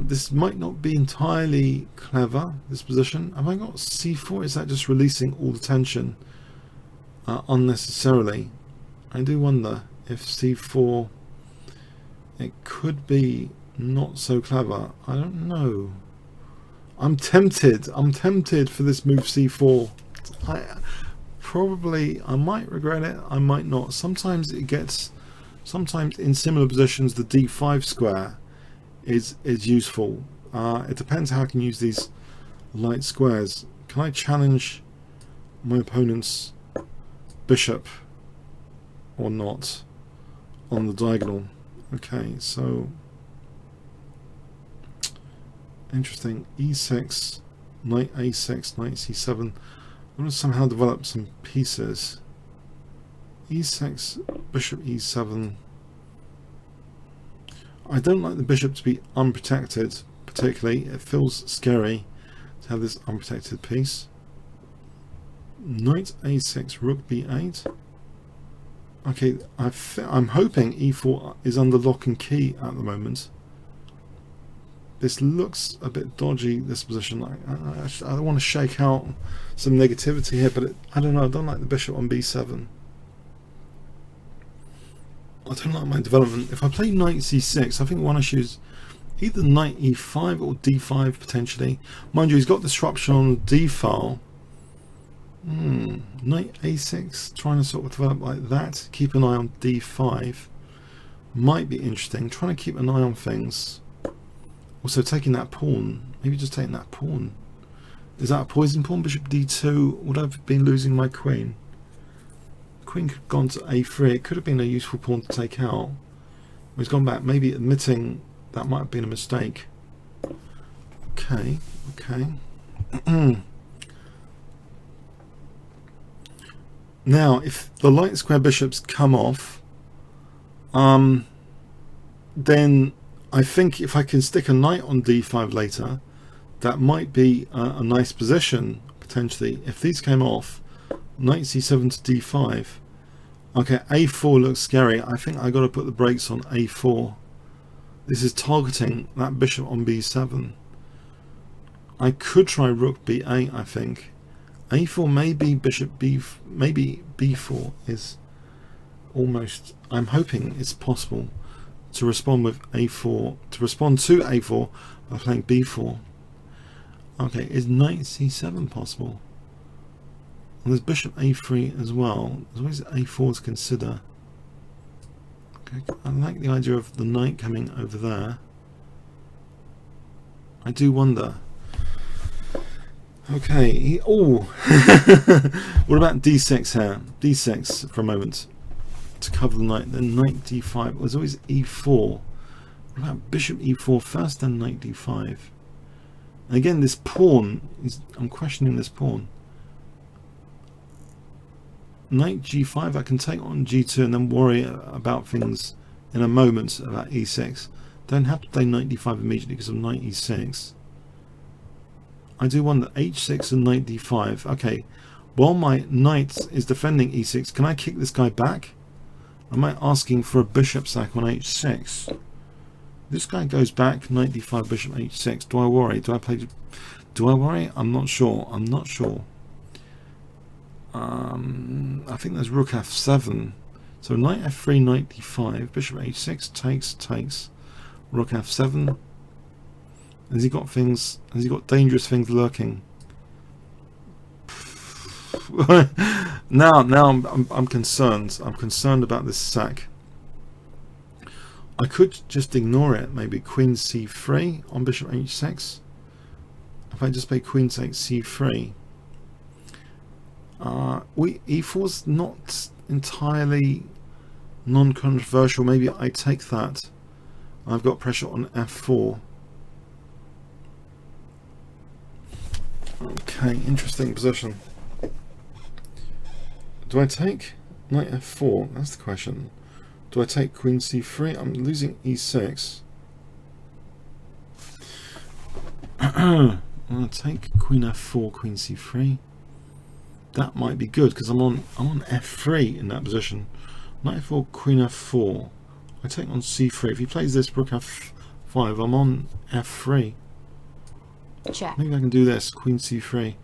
This might not be entirely clever, this position. Have I got c4? Is that just releasing all the tension unnecessarily? I do wonder if c4, it could be not so clever. I don't know. I'm tempted for this move c4. I might regret it, I might not. Sometimes in similar positions the d5 square is useful. It depends how I can use these light squares. Can I challenge my opponent's bishop or not on the diagonal? Okay, so interesting. e6, knight a6, knight c7. I'm going to somehow develop some pieces. e6, bishop e7. I don't like the bishop to be unprotected, particularly. It feels scary to have this unprotected piece. Knight a6, rook b8. Okay, I'm hoping e4 is under lock and key at the moment. This looks a bit dodgy, this position. I don't want to shake out some negativity here, but I don't know. I don't like the bishop on b7. I don't like my development. If I play knight c6, I think one issue is either knight e5 or d5 potentially. Mind you, he's got disruption on the d file. Knight a6, trying to sort of develop like that. Keep an eye on d5. Might be interesting. Trying to keep an eye on things. Also taking that pawn. Maybe just taking that pawn. Is that a poison pawn? Bishop d2. Would I have been losing my queen? Queen could have gone to a3. It could have been a useful pawn to take out. He's gone back, maybe admitting that might have been a mistake. Okay, okay. Now, if the light square bishops come off, then I think if I can stick a knight on d5 later, that might be a nice position, potentially. If these came off, knight c7 to d5. Okay, a4 looks scary. I think I got to put the brakes on a4. This is targeting that bishop on b7. I could try rook b8, I think. a4, maybe bishop b, maybe b4 is almost, I'm hoping it's possible to respond with a4, to respond to a4 by playing b4. Okay, is knight c7 possible? And there's bishop a3 as well. There's always a4 to consider. Okay, I like the idea of the knight coming over there. I do wonder. Okay, oh! What about d6 here? d6 for a moment to cover the knight. Then knight d5. There's always e4. What about bishop e4 first, then knight d5? And again, this pawn is. I'm questioning this pawn. Knight g5. I can take on g2 and then worry about things in a moment about e6. Don't have to play knight d5 immediately because of knight e6. I do wonder, h6 and knight d5. Okay, while my knight is defending e6, can I kick this guy back? Am I asking for a bishop sack on h6? This guy goes back, knight d5, bishop h6. Do I worry? Do I worry? I'm not sure. I'm not sure. I think there's rook f7. So knight f3, knight d5, bishop h6, takes, rook f7. Has he got things? Has he got dangerous things lurking? now I'm concerned. I'm concerned about this sack. I could just ignore it. Maybe queen c3 on bishop h6. If I just play queen takes c3. E4's not entirely non-controversial. Maybe I take that. I've got pressure on f4. Okay, interesting position. Do I take knight f4? That's the question. Do I take queen c3? I'm losing e6. I'm going to take queen f4, queen c3. That might be good because I'm on f3 in that position. Knight f4, queen f4. I take on c3. If he plays this rook f5, I'm on f3. Check. Maybe I can do this, queen c3.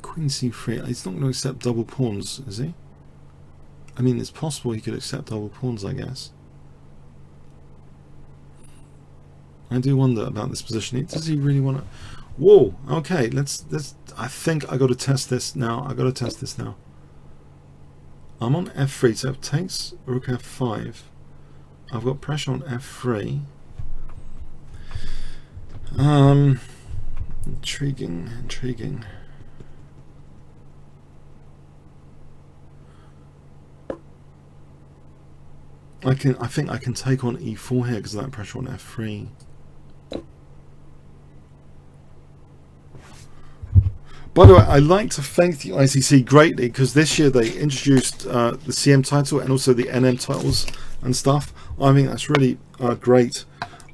Queen c3. He's not going to accept double pawns, is he? I mean, it's possible he could accept double pawns, I guess. I do wonder about this position. Does he really want to? Whoa. Okay. Let's. I think I got to test this now. I got to test this now. I'm on f3, so it takes rook f5. I've got pressure on f3. Intriguing. I think I can take on e4 here because of that pressure on f3. By the way, I'd like to thank the ICC greatly because this year they introduced the CM title and also the NM titles and stuff. I mean, that's really great.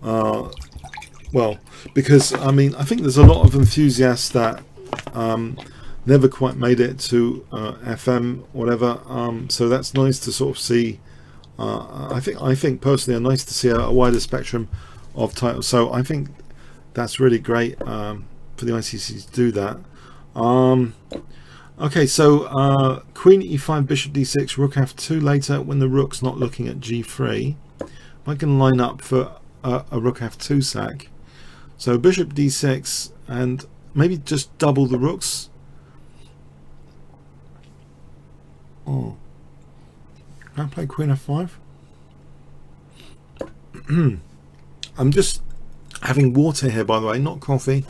Well, because I mean, I think there's a lot of enthusiasts that never quite made it to FM, whatever. So that's nice to sort of see. I think personally, nice to see a wider spectrum of titles. So I think that's really great for the ICC to do that. Okay, so queen e5, bishop d6, rook f2 later when the rook's not looking at g3. I can line up for a rook f2 sack. So bishop d6 and maybe just double the rooks. Oh, can I play queen f5? I'm just having water here, by the way, not coffee,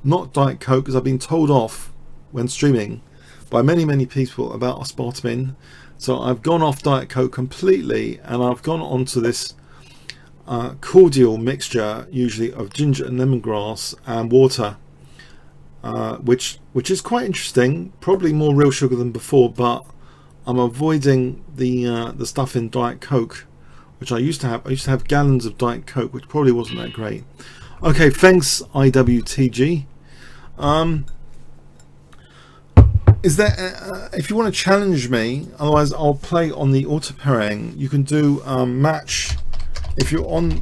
not Diet Coke, because I've been told off when streaming by many people about aspartame. So I've gone off Diet Coke completely, and I've gone onto this cordial mixture, usually of ginger and lemongrass and water, which is quite interesting. Probably more real sugar than before, but I'm avoiding the stuff in Diet Coke, which I used to have. I used to have gallons of Diet Coke, which probably wasn't that great. Okay, thanks IWTG. Is there if you want to challenge me, otherwise I'll play on the auto pairing. You can do match. If you're on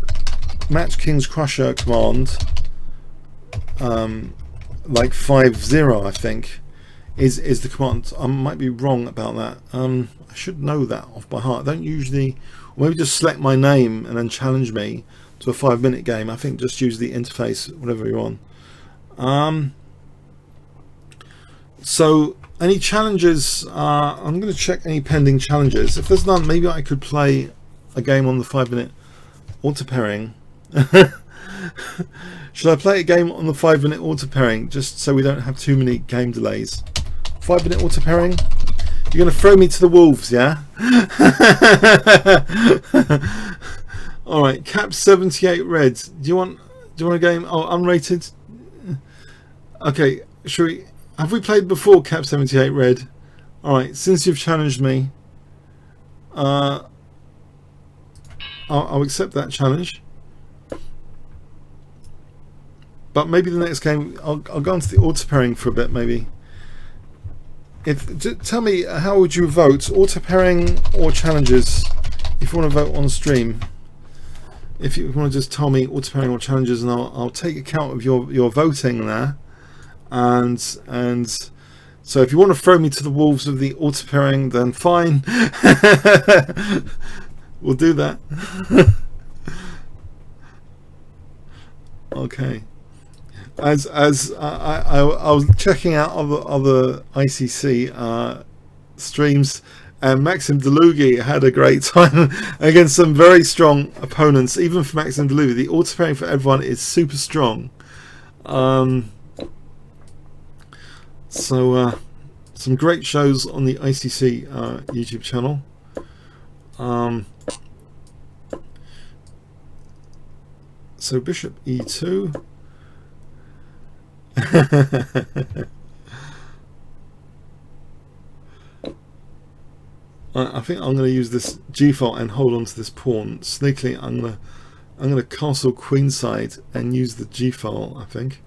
match Kingscrusher command, like 5-0, I think is the command. I might be wrong about that. I should know that off by heart. I don't usually, or maybe just select my name and then challenge me to a 5-minute game. I think just use the interface, whatever you're on. So any challenges? I'm going to check any pending challenges. If there's none, maybe I could play a game on the 5-minute auto pairing. Should I play a game on the 5-minute auto pairing just so we don't have too many game delays? 5-minute auto pairing. You're going to throw me to the wolves, yeah? All right, cap 78 red. Do you want a game? Oh, unrated. Okay, should we? Have we played before cap 78 red? All right, since you've challenged me, I'll accept that challenge. But maybe the next game, I'll go into the auto pairing for a bit, maybe. Tell me, how would you vote? Auto pairing or challenges? If you want to vote on stream. If you want to just tell me auto pairing or challenges, and I'll take account of your voting there. And so if you want to throw me to the wolves with the auto pairing, then fine. We'll do that. Okay. As I was checking out other ICC streams, and Maxim Delugi had a great time against some very strong opponents. Even for Maxim Delugi, the auto pairing for everyone is super strong. So some great shows on the ICC YouTube channel. So bishop e2. I think I'm going to use this g-file and hold on to this pawn. Sneakily, I'm going to castle queenside and use the g-file, I think,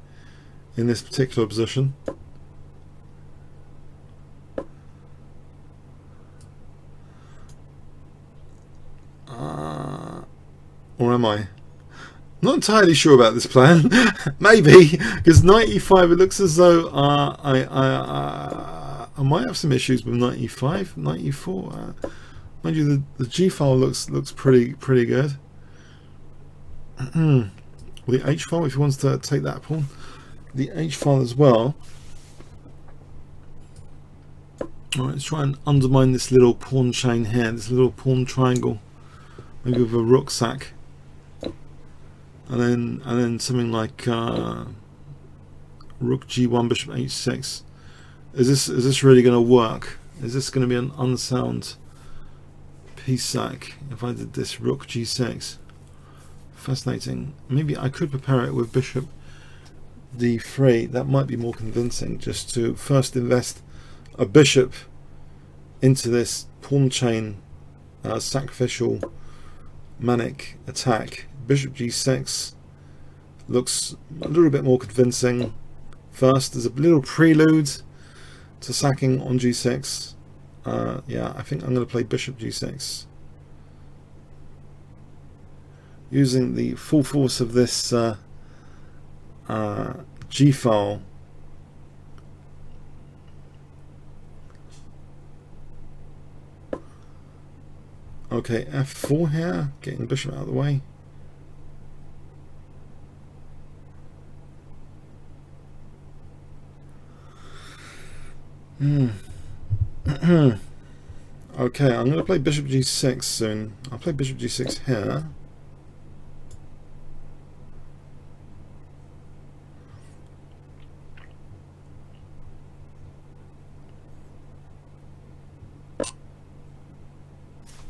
in this particular position. Or am I? Not entirely sure about this plan. Maybe, because knight e5, it looks as though I might have some issues with knight e5, knight e4. Mind you, the g file looks pretty good. The h file, if he wants to take that pawn, the h file as well. All right, let's try and undermine this little pawn chain here, this little pawn triangle, maybe with a rook sack. And then something like rook g1, bishop h6. Is this really going to work? Is this going to be an unsound piece sack if I did this rook g6? Fascinating. Maybe I could prepare it with bishop d3. That might be more convincing, just to first invest a bishop into this pawn chain sacrificial manic attack. Bishop g6 looks a little bit more convincing. First, there's a little prelude to sacking on g6. Yeah, I think I'm going to play bishop g6 using the full force of this g file. Okay, f4 here, getting the bishop out of the way. Okay, I'm going to play bishop g6 soon. I'll play bishop g6 here.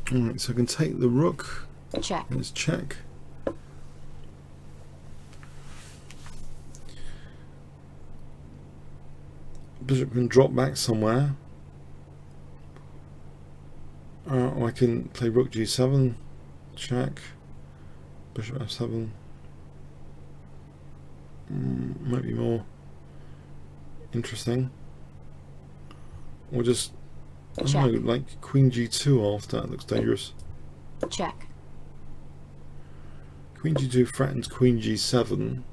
Alright, so I can take the rook. Check. Let's check. Bishop can drop back somewhere. Or I can play rook g7, check, bishop f7. Might be more interesting. Or just, I don't know, like queen g2 after. That looks dangerous. Check. Queen g2 threatens queen g7.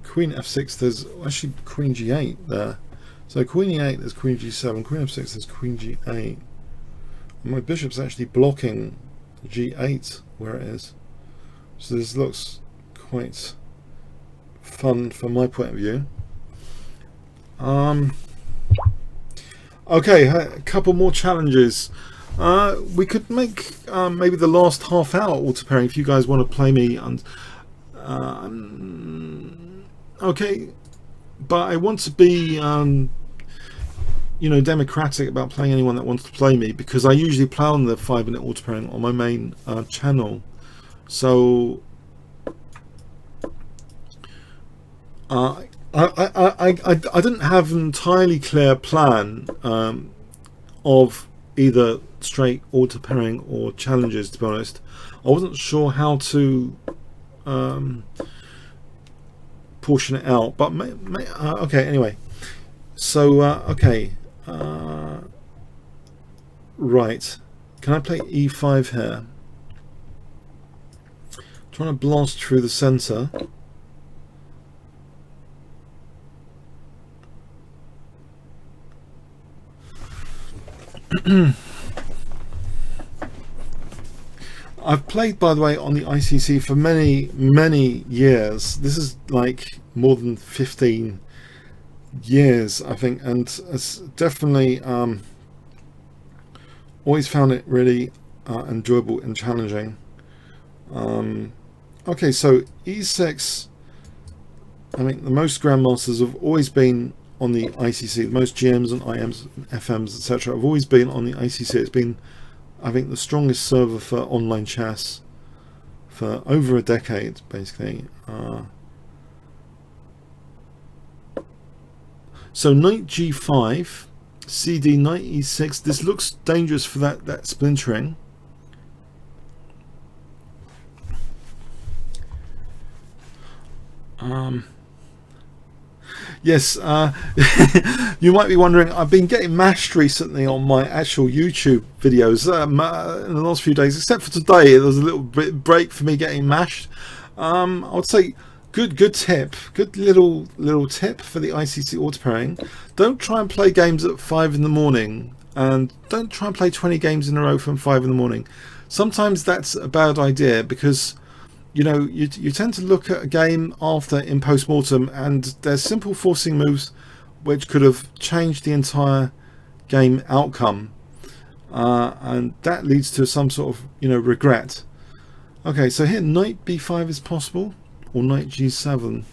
Queen f6, there's actually queen g8 there. So queen e8, there's queen g7, queen f6, there's queen g8. And my bishop's actually blocking g8 where it is. So this looks quite fun from my point of view. Okay, a couple more challenges. We could make maybe the last half hour auto pairing if you guys want to play me. And okay, but I want to be you know, democratic about playing anyone that wants to play me, because I usually play on the 5-minute auto pairing on my main channel. So I didn't have an entirely clear plan of either straight auto pairing or challenges, to be honest. I wasn't sure how to portion it out, but okay, anyway. So okay, right, can I play e5 here? Trying to blast through the center. I've played, by the way, on the ICC for many years. This is like more than 15 years, I think, and it's definitely always found it really enjoyable and challenging. Okay, so e6, I mean, the most grandmasters have always been on the ICC. The most GMs and IMs and FMs, etc., have always been on the ICC. It's been, I think, the strongest server for online chess for over a decade, basically. So knight g5, cd, knight e6. This looks dangerous for that splintering. Yes, you might be wondering, I've been getting mashed recently on my actual YouTube videos in the last few days, except for today. There was a little bit break for me getting mashed. I would say good tip, good little tip for the ICC auto pairing. Don't try and play games at 5 in the morning, and don't try and play 20 games in a row from 5 in the morning. Sometimes that's a bad idea, because you know, you tend to look at a game after in post-mortem, and there's simple forcing moves which could have changed the entire game outcome, and that leads to some sort of, you know, regret. Okay, so here knight b5 is possible, or knight g7.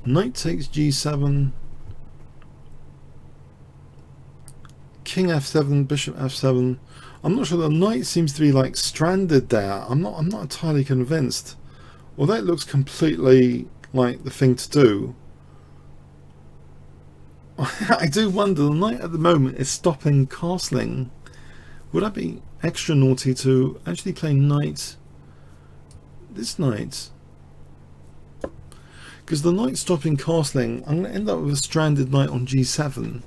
Knight takes g7, king f7, bishop f7. I'm not sure. The knight seems to be like stranded there. I'm not entirely convinced. Although it looks completely like the thing to do. I do wonder, the knight at the moment is stopping castling. Would I be extra naughty to actually play knight? This knight, because the knight stopping castling, I'm going to end up with a stranded knight on g7.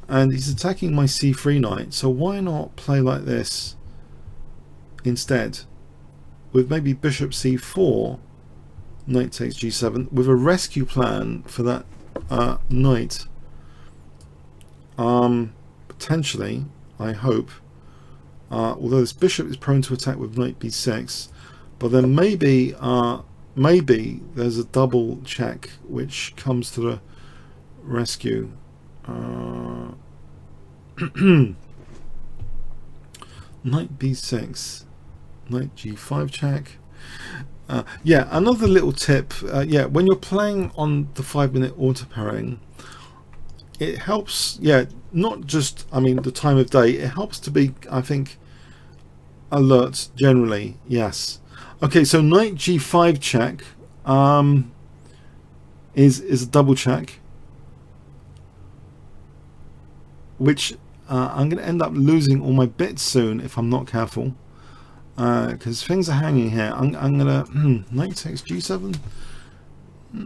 And he's attacking my c3 knight, so why not play like this instead, with maybe bishop c4, knight takes g7, with a rescue plan for that knight. Potentially, I hope, although this bishop is prone to attack with knight b6, but then maybe maybe there's a double check which comes to the rescue. Knight b6, knight g5 check. Yeah, another little tip. Yeah, when you're playing on the 5-minute auto pairing, it helps. Yeah, not just, I mean, the time of day. It helps to be, I think, alert generally. Yes. Okay, so knight g5 check is a double check, which I'm going to end up losing all my bits soon if I'm not careful, because things are hanging here. I'm going to knight takes g7. I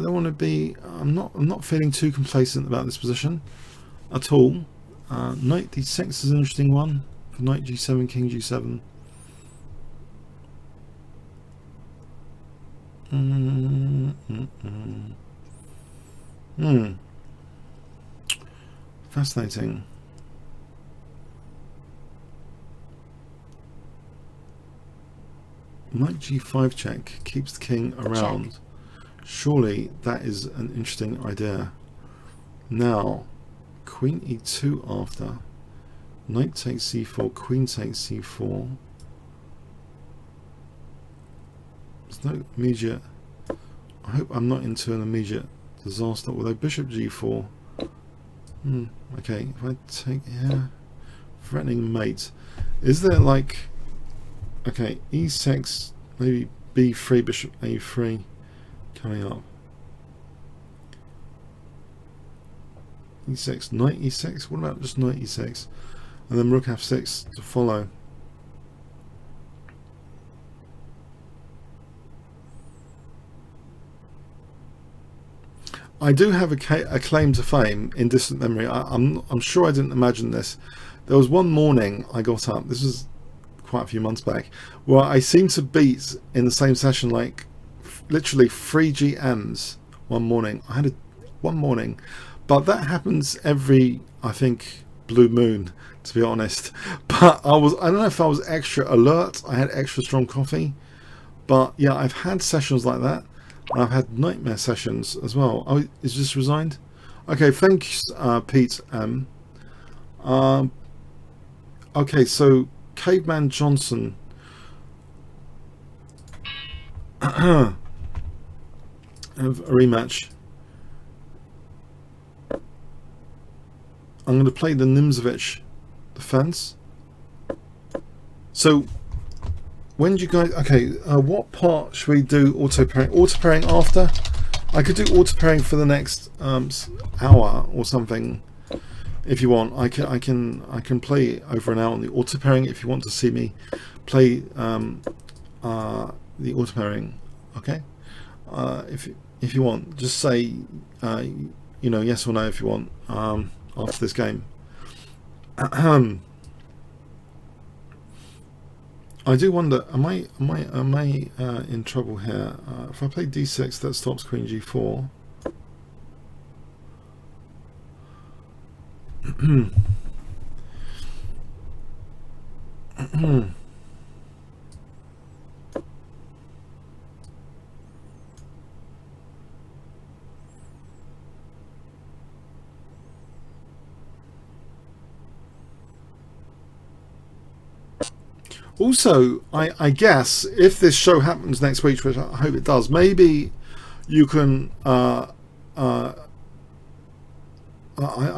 don't want to be. I'm not feeling too complacent about this position at all. Knight d6 is an interesting one. For knight g7, king g7. Fascinating. Knight g5 check keeps the king around. Check. Surely that is an interesting idea. Now, queen e2 after. Knight takes c4, queen takes c4. There's no immediate. I hope I'm not into an immediate disaster. Although bishop g4. Okay, if I take here, threatening mate. Is there like, okay, e6, maybe b3, bishop a3 coming up. e6, knight e6. What about just knight e6, and then rook f6 to follow? I do have a claim to fame in distant memory. I'm sure I didn't imagine this. There was one morning I got up, this was quite a few months back, where I seemed to beat in the same session like literally 3 GMs one morning. I had one morning, but that happens every, I think, blue moon, to be honest. But I don't know if I was extra alert, I had extra strong coffee, but yeah, I've had sessions like that. I've had nightmare sessions as well. Oh, is this resigned? Okay, thanks, Pete M. Okay, so Caveman Johnson. Have a rematch. I'm going to play the Nimzo-Indian defense. So, when do you guys... Okay, what part should we do auto pairing? Auto pairing after? I could do auto pairing for the next hour or something, if you want. I can play over an hour on the auto pairing if you want to see me play the auto pairing. Okay, if you want, just say you know, yes or no if you want after this game. I do wonder, am I in trouble here? If I play d6, that stops queen g4. Also, I guess if this show happens next week, which I hope it does, maybe you can I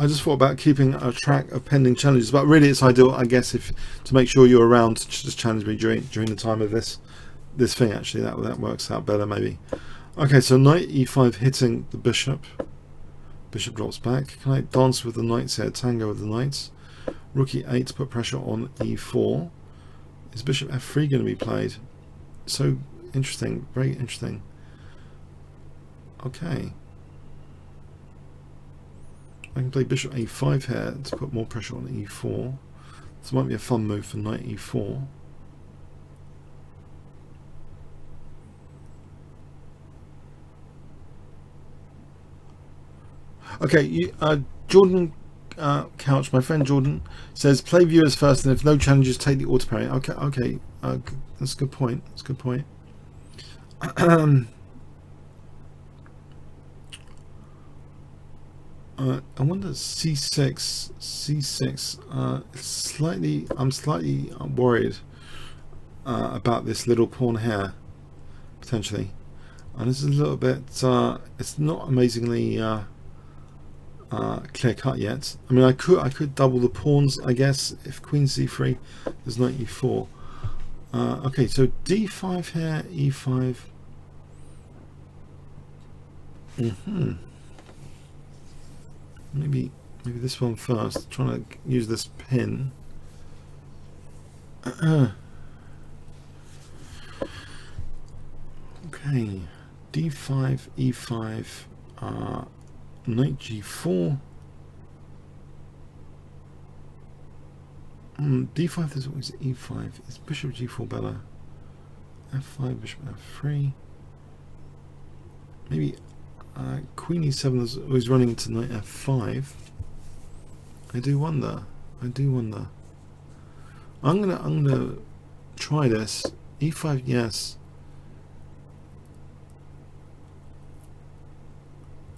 just thought about keeping a track of pending challenges, but really it's ideal, I guess, if to make sure you're around to just challenge me during the time of this thing. Actually, that works out better maybe. Okay, so knight e5 hitting the bishop. Bishop drops back. Can I dance with the knights here? Tango with the knights. Rook e8 to put pressure on e4. Is bishop f3 going to be played? So interesting, very interesting. Okay. I can play bishop a5 here to put more pressure on e4. This might be a fun move for knight e4. Okay, Jordan Couch, my friend Jordan, says play viewers first, and if no challenges, take the auto pairing. Okay, that's a good point. That's a good point. I wonder c6, c6. I'm slightly worried about this little pawn here, potentially. And this is a little bit, it's not amazingly clear cut yet. I mean, I could double the pawns, I guess, if queen c3, there's knight e4. Okay, so d5 here, e5. Maybe this one first. Trying to use this pin. Okay, d5, e5, knight g4. D5, there's always e5. Is bishop g4 better? f5, bishop f3. Maybe queen e7 is always running into knight f5. I do wonder. I'm gonna try this. e5, yes.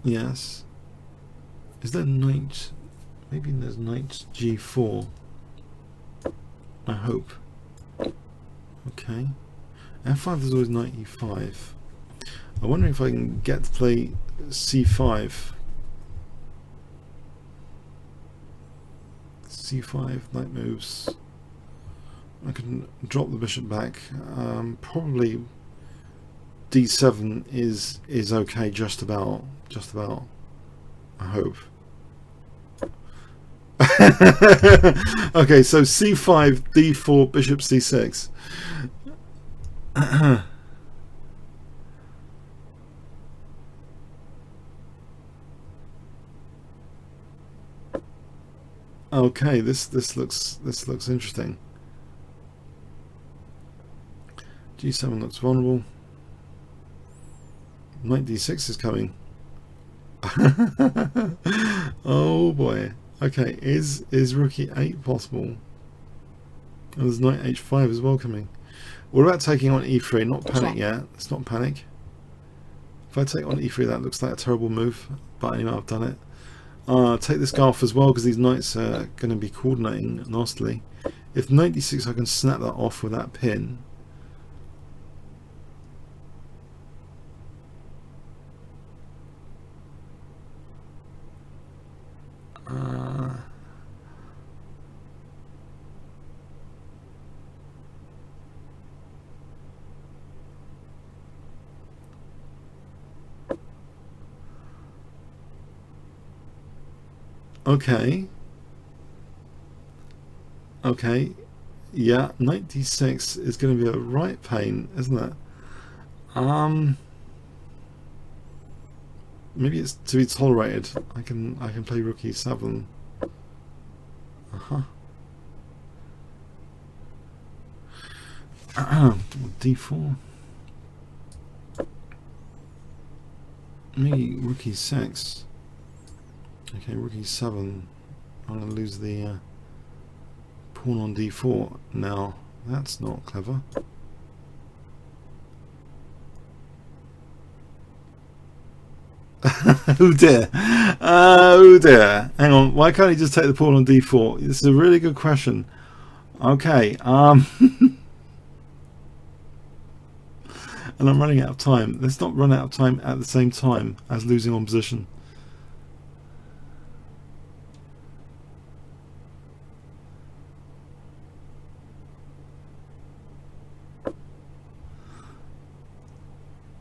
Yes. Is there knight? Maybe there's knight g4. I hope. Okay. f5, there's always knight e5. I wonder if I can get to play c5. c5, knight moves. I can drop the bishop back. Probably d7 is okay, just about. I hope. Okay, so c5, d4, bishop c6. Okay, this looks interesting. g7 looks vulnerable. Knight d6 is coming. Oh boy. Okay, is rook e8 possible? And there's knight h5 as well coming. What about taking on e3? Not panic yet. Let's not panic. If I take on e3, that looks like a terrible move. But anyway, I've done it. Take this guy off as well, because these knights are going to be coordinating nastily. If knight d6, I can snap that off with that pin. Okay, yeah, knight d6 is going to be a right pain, isn't it? Maybe it's to be tolerated. I can play rook e7. d4. Maybe rook e6. Okay, rook e7. I'm going to lose the pawn on d4. Now, that's not clever. Oh dear. Oh dear. Hang on. Why can't he just take the pawn on d4? This is a really good question. Okay. And I'm running out of time. Let's not run out of time at the same time as losing on position.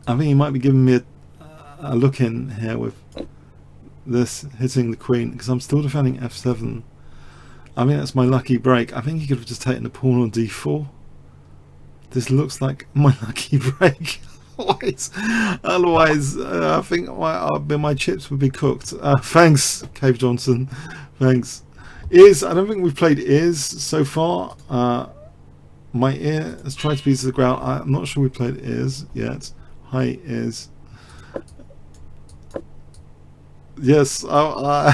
I think he might be giving me a look in here with this hitting the queen, because I'm still defending f7. I mean, that's my lucky break. I think he could have just taken the pawn on d4. This looks like my lucky break. Otherwise, I think my chips would be cooked. Thanks, Cave Johnson. Thanks. Ears. I don't think we've played ears so far. My ear has tried to be to the ground. I'm not sure we played ears yet. Hi, ears. Yes. Oh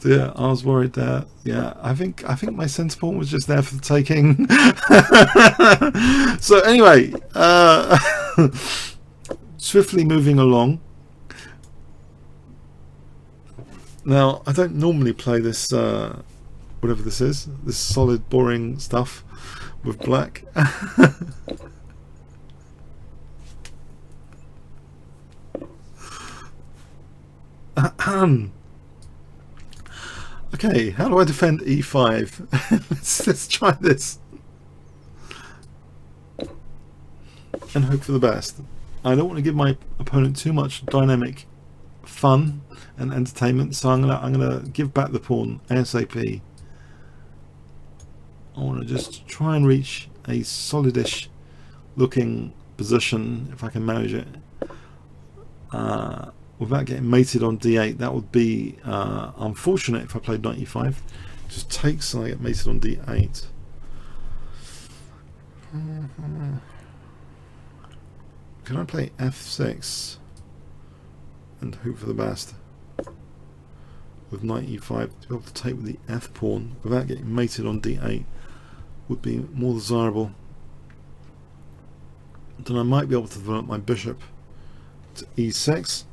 dear, I was worried there. Yeah, I think my centre pawn was just there for the taking. So anyway, swiftly moving along. Now, I don't normally play this, whatever this is, this solid, boring stuff with black. Okay, how do I defend e5? let's try this and hope for the best. I don't want to give my opponent too much dynamic fun and entertainment, so I'm gonna give back the pawn ASAP. I want to just try and reach a solidish looking position if I can manage it. Without getting mated on d8, that would be unfortunate if I played knight e5. Just takes and I get mated on d8. Can I play f6 and hope for the best with knight e5 to be able to take with the f pawn without getting mated on d8 would be more desirable. Then I might be able to develop my bishop to e6.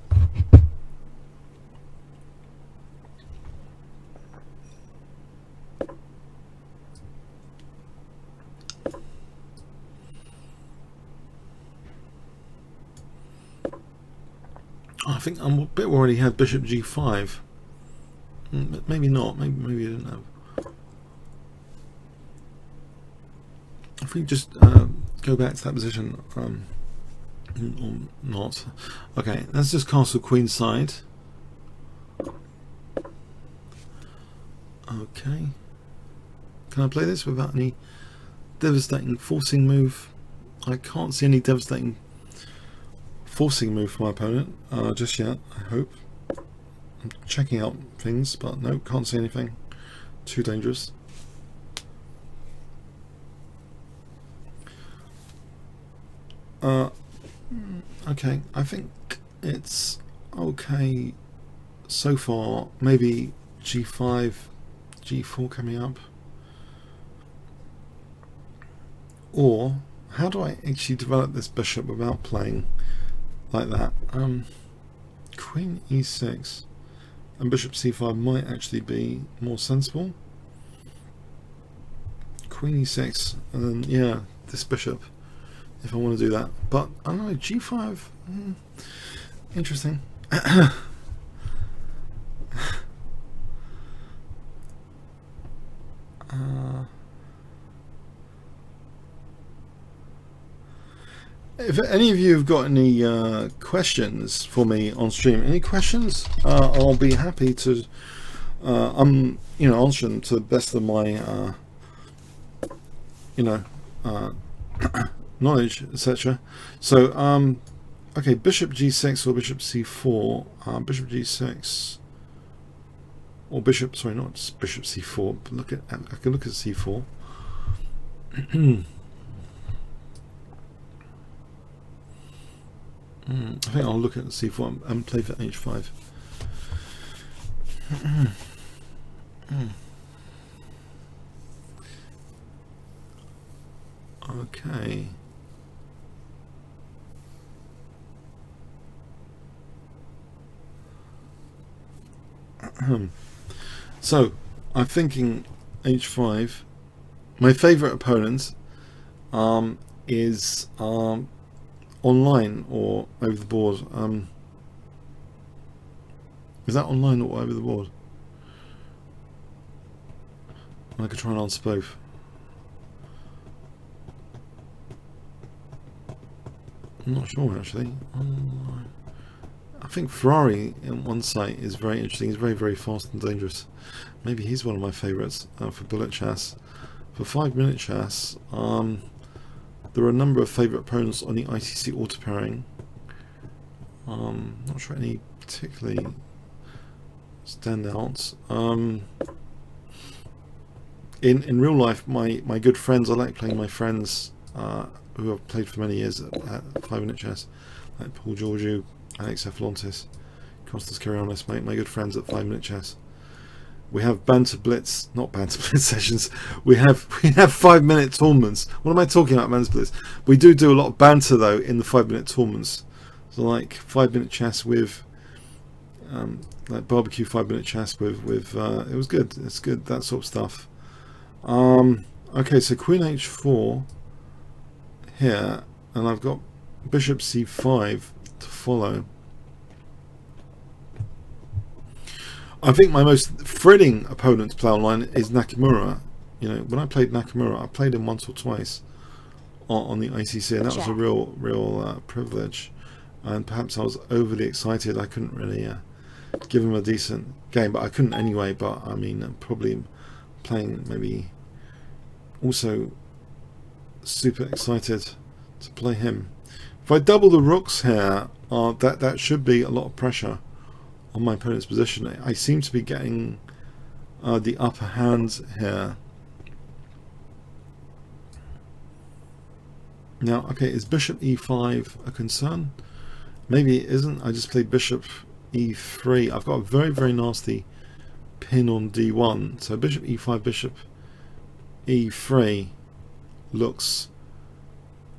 I think I'm a bit worried he had bishop g5. Maybe not. Maybe he didn't have. If we just go back to that position, or not. Okay, let's just castle queenside. Okay. Can I play this without any devastating forcing move? I can't see any devastating forcing move for my opponent just yet, I hope. I'm checking out things, but no, can't see anything. Too dangerous. Okay, I think it's okay so far. Maybe g5, g4 coming up. Or how do I actually develop this bishop without playing like that? Queen e6 and bishop c5 might actually be more sensible. Queen e6 and then yeah, this bishop if I want to do that. But I don't know, g5, interesting. If any of you have got any questions for me on stream, any questions, I'll be happy to answer them to the best of my knowledge, etc. So okay, bishop g6 or bishop c4, bishop g6 or bishop, sorry, not just bishop c4, but look at, I can look at c4. I think I'll look at c4 and play for h5. Okay. So I'm thinking h5. My favorite opponent is online or over the board. Is that online or over the board? I could try and answer both. I'm not sure actually. I think Ferrari in one site is very interesting. He's very, very fast and dangerous. Maybe he's one of my favourites for bullet chess. For 5-minute chess, there are a number of favourite opponents on the ICC auto pairing. Not sure any particularly standouts. In real life, my good friends, I like playing my friends who I've played for many years at 5-minute chess, like Paul Georgiou, Alex Efalontis, Kostas Karayanis, my good friends at 5-minute chess. We have Banter Blitz, not Banter Blitz sessions. We have 5 minute tournaments. What am I talking about, Banter Blitz? We do a lot of banter though in the 5 minute tournaments. So like 5 minute chess with, like barbecue 5 minute chess with. It was good. It's good, that sort of stuff. Okay, so Queen H4 here, and I've got Bishop C5 to follow. I think my most thrilling opponent to play online is Nakamura. You know, when I played Nakamura, I played him once or twice on the ICC, and that was a real privilege. And perhaps I was overly excited. I couldn't really give him a decent game, but I couldn't anyway. But I mean, I'm probably playing maybe also super excited to play him. If I double the rooks here, that should be a lot of pressure on my opponent's position. I seem to be getting the upper hand here. Now, okay, is Bishop E5 a concern? Maybe it isn't. I just played Bishop E3. I've got a very, very nasty pin on D1. So Bishop E5, Bishop E3 looks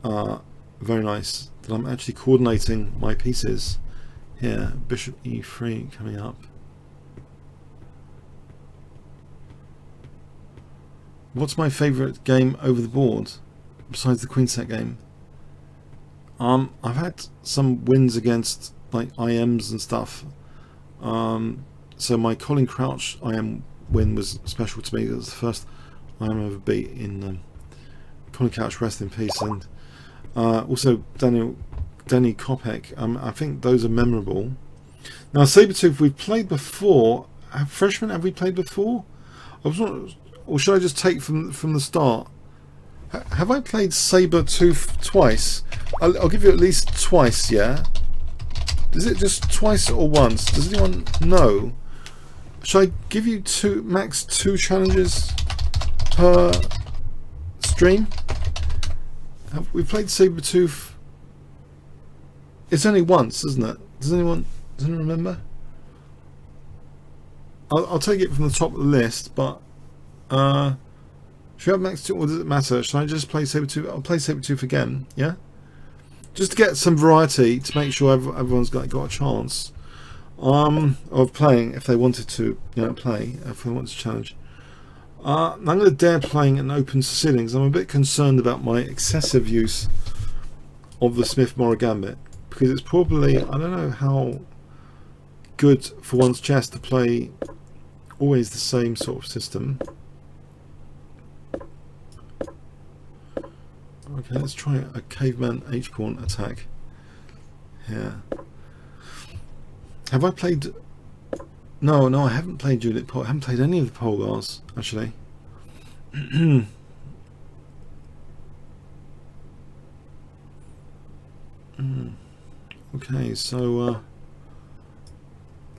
very nice. That I'm actually coordinating my pieces here. Bishop E3 coming up. What's my favourite game over the board besides the Queen set game? I've had some wins against like IMs and stuff. So my Colin Crouch IM win was special to me. It was the first IM ever beat in Colin Crouch, rest in peace, and also Danny Kopek. I think those are memorable. Now Sabertooth we've played before. Freshman, have we played before? I was not, or should I just take from the start? Have I played Sabertooth twice? I'll give you at least twice, yeah? Is it just twice or once? Does anyone know? Should I give you max two challenges per stream? Have we played Sabertooth? It's only once, isn't it? Does anyone remember? I'll take it from the top of the list, but should I have max 2 or does it matter? Should I just play Sabertooth? I'll play Sabertooth again, yeah? Just to get some variety, to make sure everyone's got a chance of playing if they wanted to, play, if they want to challenge. I'm going to dare playing an open Sicilian because I'm a bit concerned about my excessive use of the Smith-Morra Gambit, because it's probably, I don't know how good for one's chess to play always the same sort of system. Okay, let's try a caveman H-pawn attack here. Have I played... No, I haven't played Juliet Pol. I haven't played any of the Polgars, actually. Okay, so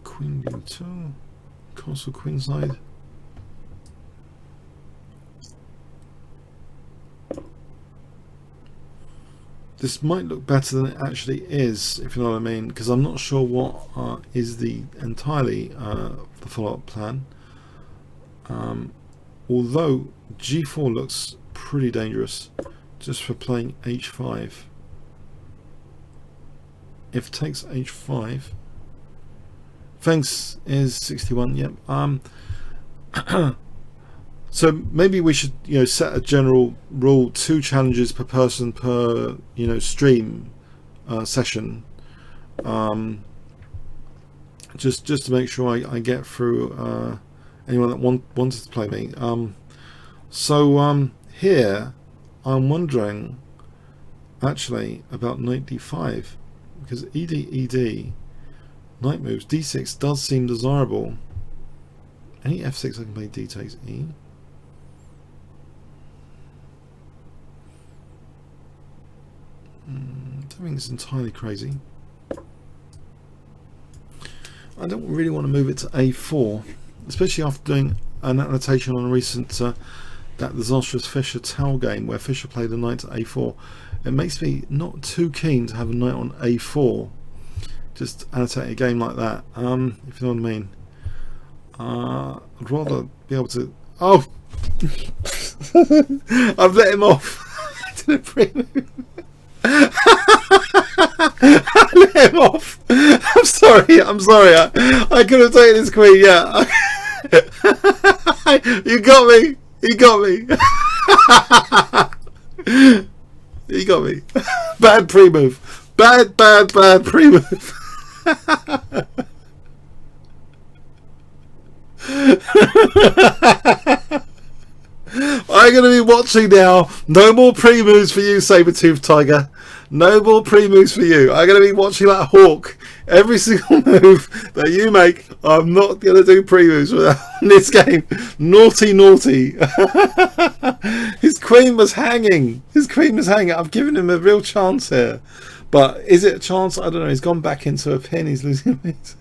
Queen B2, Castle Queenside. This might look better than it actually is, if you know what I mean, because I'm not sure what is the entirely the follow-up plan. Although G4 looks pretty dangerous just for playing H5. If takes H5, thanks is 61. Yep. So maybe we should, set a general rule: 2 challenges per person per, stream session. Just to make sure I get through anyone that wanted to play me. Here I'm wondering actually about knight d5, because ED knight moves. d6 does seem desirable. Any f6 I can play d takes e. I don't think it's entirely crazy. I don't really want to move it to a4, especially after doing an annotation on a recent that disastrous Fischer Tau game where Fischer played a knight to a4. It makes me not too keen to have a knight on a4. Just annotate a game like that, if you know what I mean. I'd rather be able to... Oh! I've let him off. To the pre-move. I let him off. I'm sorry. I could have taken his queen, yeah. You got me. You got me. You got me. Bad pre-move. Bad pre-move. I'm going to be watching now. No more pre-moves for you, Saber-Tooth Tiger. No more pre-moves for you. I'm going to be watching that hawk. Every single move that you make, I'm not going to do pre-moves in this game. Naughty. His queen was hanging. I've given him a real chance here. But is it a chance? I don't know. He's gone back into a pin. He's losing it.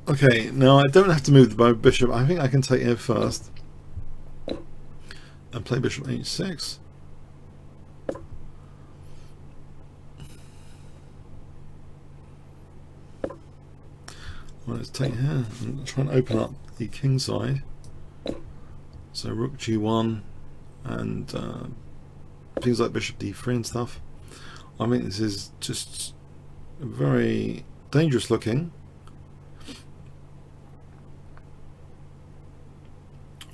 Okay, now I don't have to move the bishop. I think I can take here first and play bishop h6. Well, let's take here and try and open up the king side. So rook g1 and things like bishop d3 and stuff. I think this is just very dangerous looking.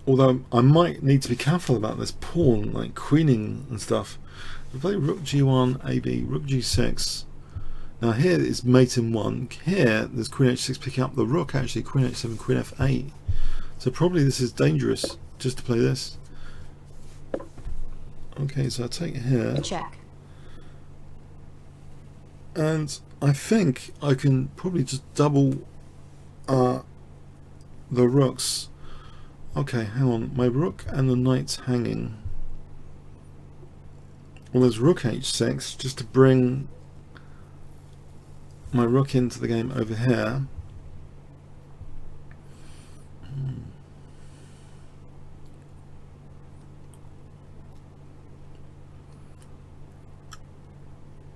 Although I might need to be careful about this pawn, like queening and stuff. We play rook g1, ab, rook g6. Now here is mate in 1. Here there's queen h6 picking up the rook, actually queen h7, queen f8. So probably this is dangerous just to play this. Okay, so I take here. Check. And I think I can probably just double the rooks. Okay, hang on. My rook and the knight's hanging. Well, there's rook h6 just to bring my rook into the game over here.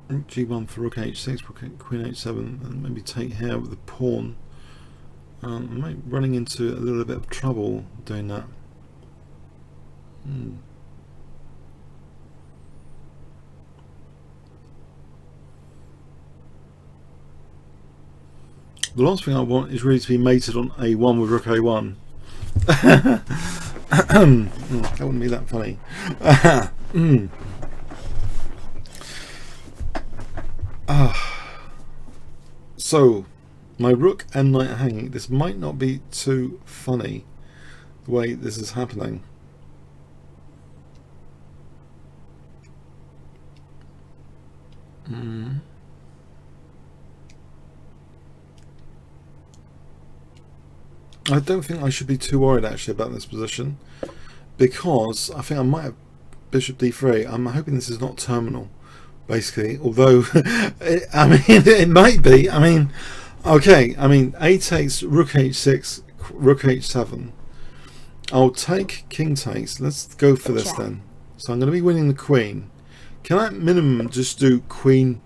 Rook g1 for rook h6, rook queen h7, and maybe take here with the pawn. I might be running into a little bit of trouble doing that. The last thing I want is really to be mated on a1 with rook a1. That wouldn't be that funny. So my rook and knight are hanging. This might not be too funny the way this is happening. I don't think I should be too worried actually about this position, because I think I might have bishop d3. I'm hoping this is not terminal, basically, although I mean it might be. I mean, okay, I mean a takes rook h6, rook h7. I'll take king takes. Let's go for this then. So I'm going to be winning the queen. Can I at minimum just do queen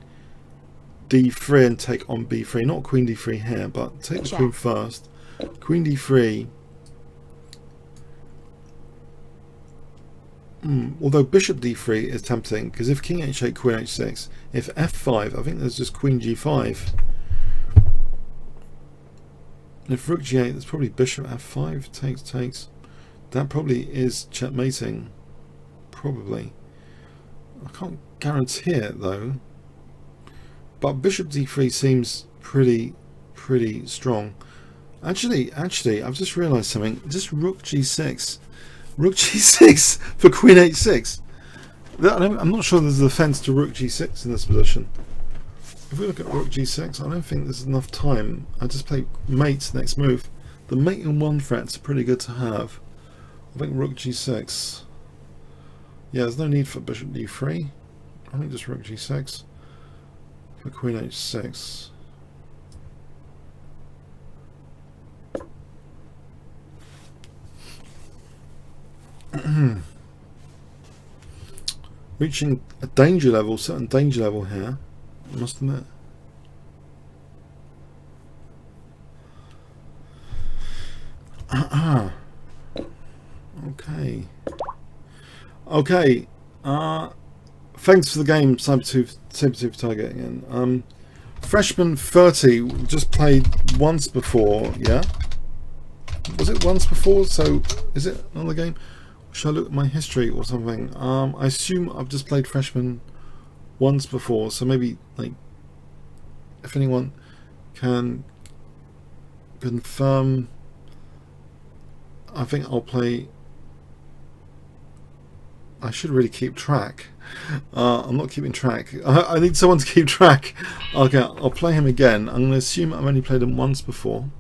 d3 and take on b3? Not queen d3 here, but take the queen first. Queen d3. Although bishop d3 is tempting, because if king h8, queen h6, if f5, I think there's just queen g5. And if rook g8, there's probably bishop f5, takes. That probably is checkmating. Probably. I can't guarantee it though. But bishop d3 seems pretty strong. Actually, I've just realised something. Just rook g6. Rook g6 for queen h6. I'm not sure there's a defence to rook g6 in this position. if we look at rook g6, I don't think there's enough time. I just play mate next move. The mate and one threat's pretty good to have. I think rook g6. Yeah, there's no need for bishop d3. I think just rook g6 for queen h6. Reaching a danger level, certain danger level here, I must admit. Okay. Okay. Thanks for the game, Cybertooth Tiger again. Freshman 30 just played once before, yeah? Was it once before? So is it another game? Should I look at my history or something? I assume I've just played Freshman once before, so maybe, like, if anyone can confirm, I think I'll play. I should really keep track. I'm not keeping track. I need someone to keep track. Okay, I'll play him again. I'm going to assume I've only played him once before.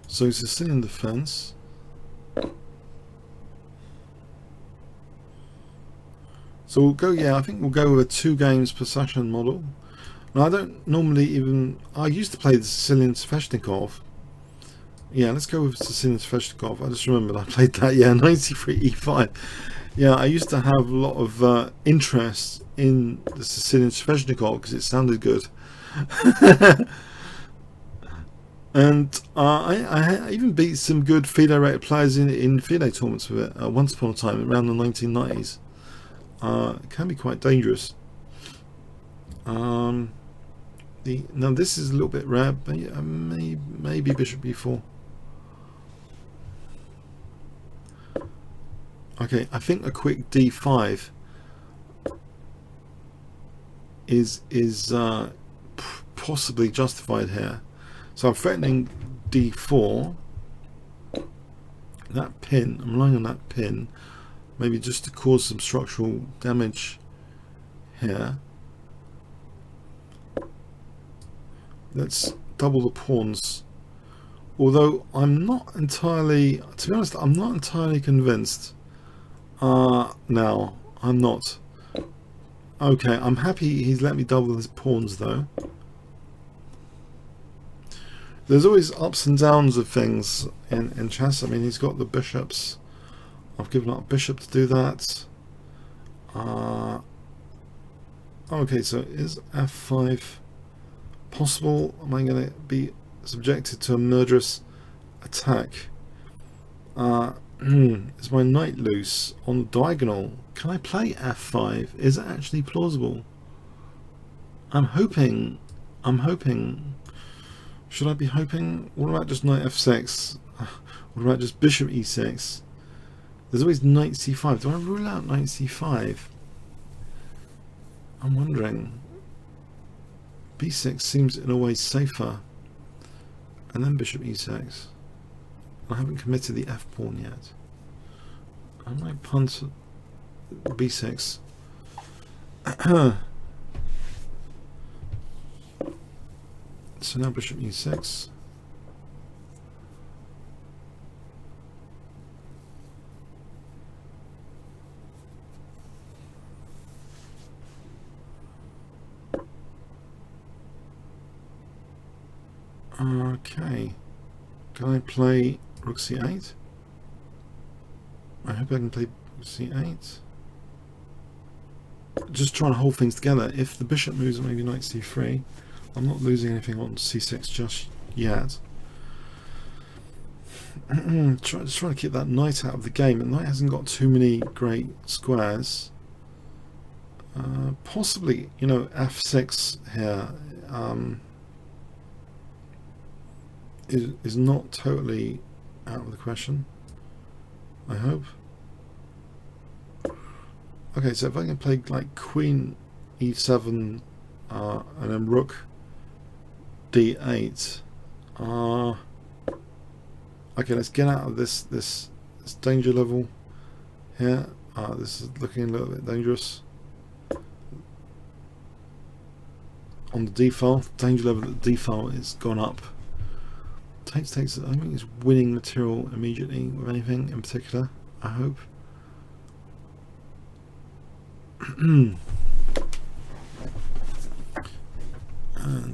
So Sicilian defense. So we'll go, yeah, I think we'll go with a 2 games per session model. Now I don't normally even, I used to play the Sicilian Sveshnikov. Yeah, let's go with Sicilian Sveshnikov. I just remembered I played that, yeah, 93 e5. Yeah, I used to have a lot of interest in the Sicilian Sveshnikov because it sounded good. And I even beat some good FIDE rated players in FIDE tournaments with it once upon a time, around the 1990s. It can be quite dangerous. Now this is a little bit rare, but yeah, maybe bishop b4. Okay, I think a quick d5 is possibly justified here. So I'm threatening d4. That pin, I'm relying on that pin, maybe just to cause some structural damage here. Let's double the pawns. Although I'm not entirely, to be honest, I'm not entirely convinced. Now, I'm not. Okay, I'm happy he's let me double his pawns though. There's always ups and downs of things in chess. I mean, he's got the bishops. I've given up a bishop to do that. Okay, so is f5 possible? Am I going to be subjected to a murderous attack? Is my knight loose on the diagonal? Can I play f5? Is it actually plausible? I'm hoping. Should I be hoping? What about just knight f6? What about just bishop e6? There's always knight c5. Do I rule out knight c5? I'm wondering. b6 seems in a way safer. And then bishop e6. I haven't committed the f pawn yet. I might punt b6. So now bishop e6. Okay. Can I play rook c8? I hope I can play rook c8. Just trying to hold things together. If the bishop moves, maybe knight c3. I'm not losing anything on c6 just yet. Just trying to keep that knight out of the game. The knight hasn't got too many great squares. Possibly, you know, f6 here is not totally out of the question, I hope. Okay, so if I can play like queen e7 and then rook d8, Okay, let's get out of this danger level here. This is looking a little bit dangerous. On the default, danger level at the default is gone up. Takes. I think it's winning material immediately with anything in particular. I hope. And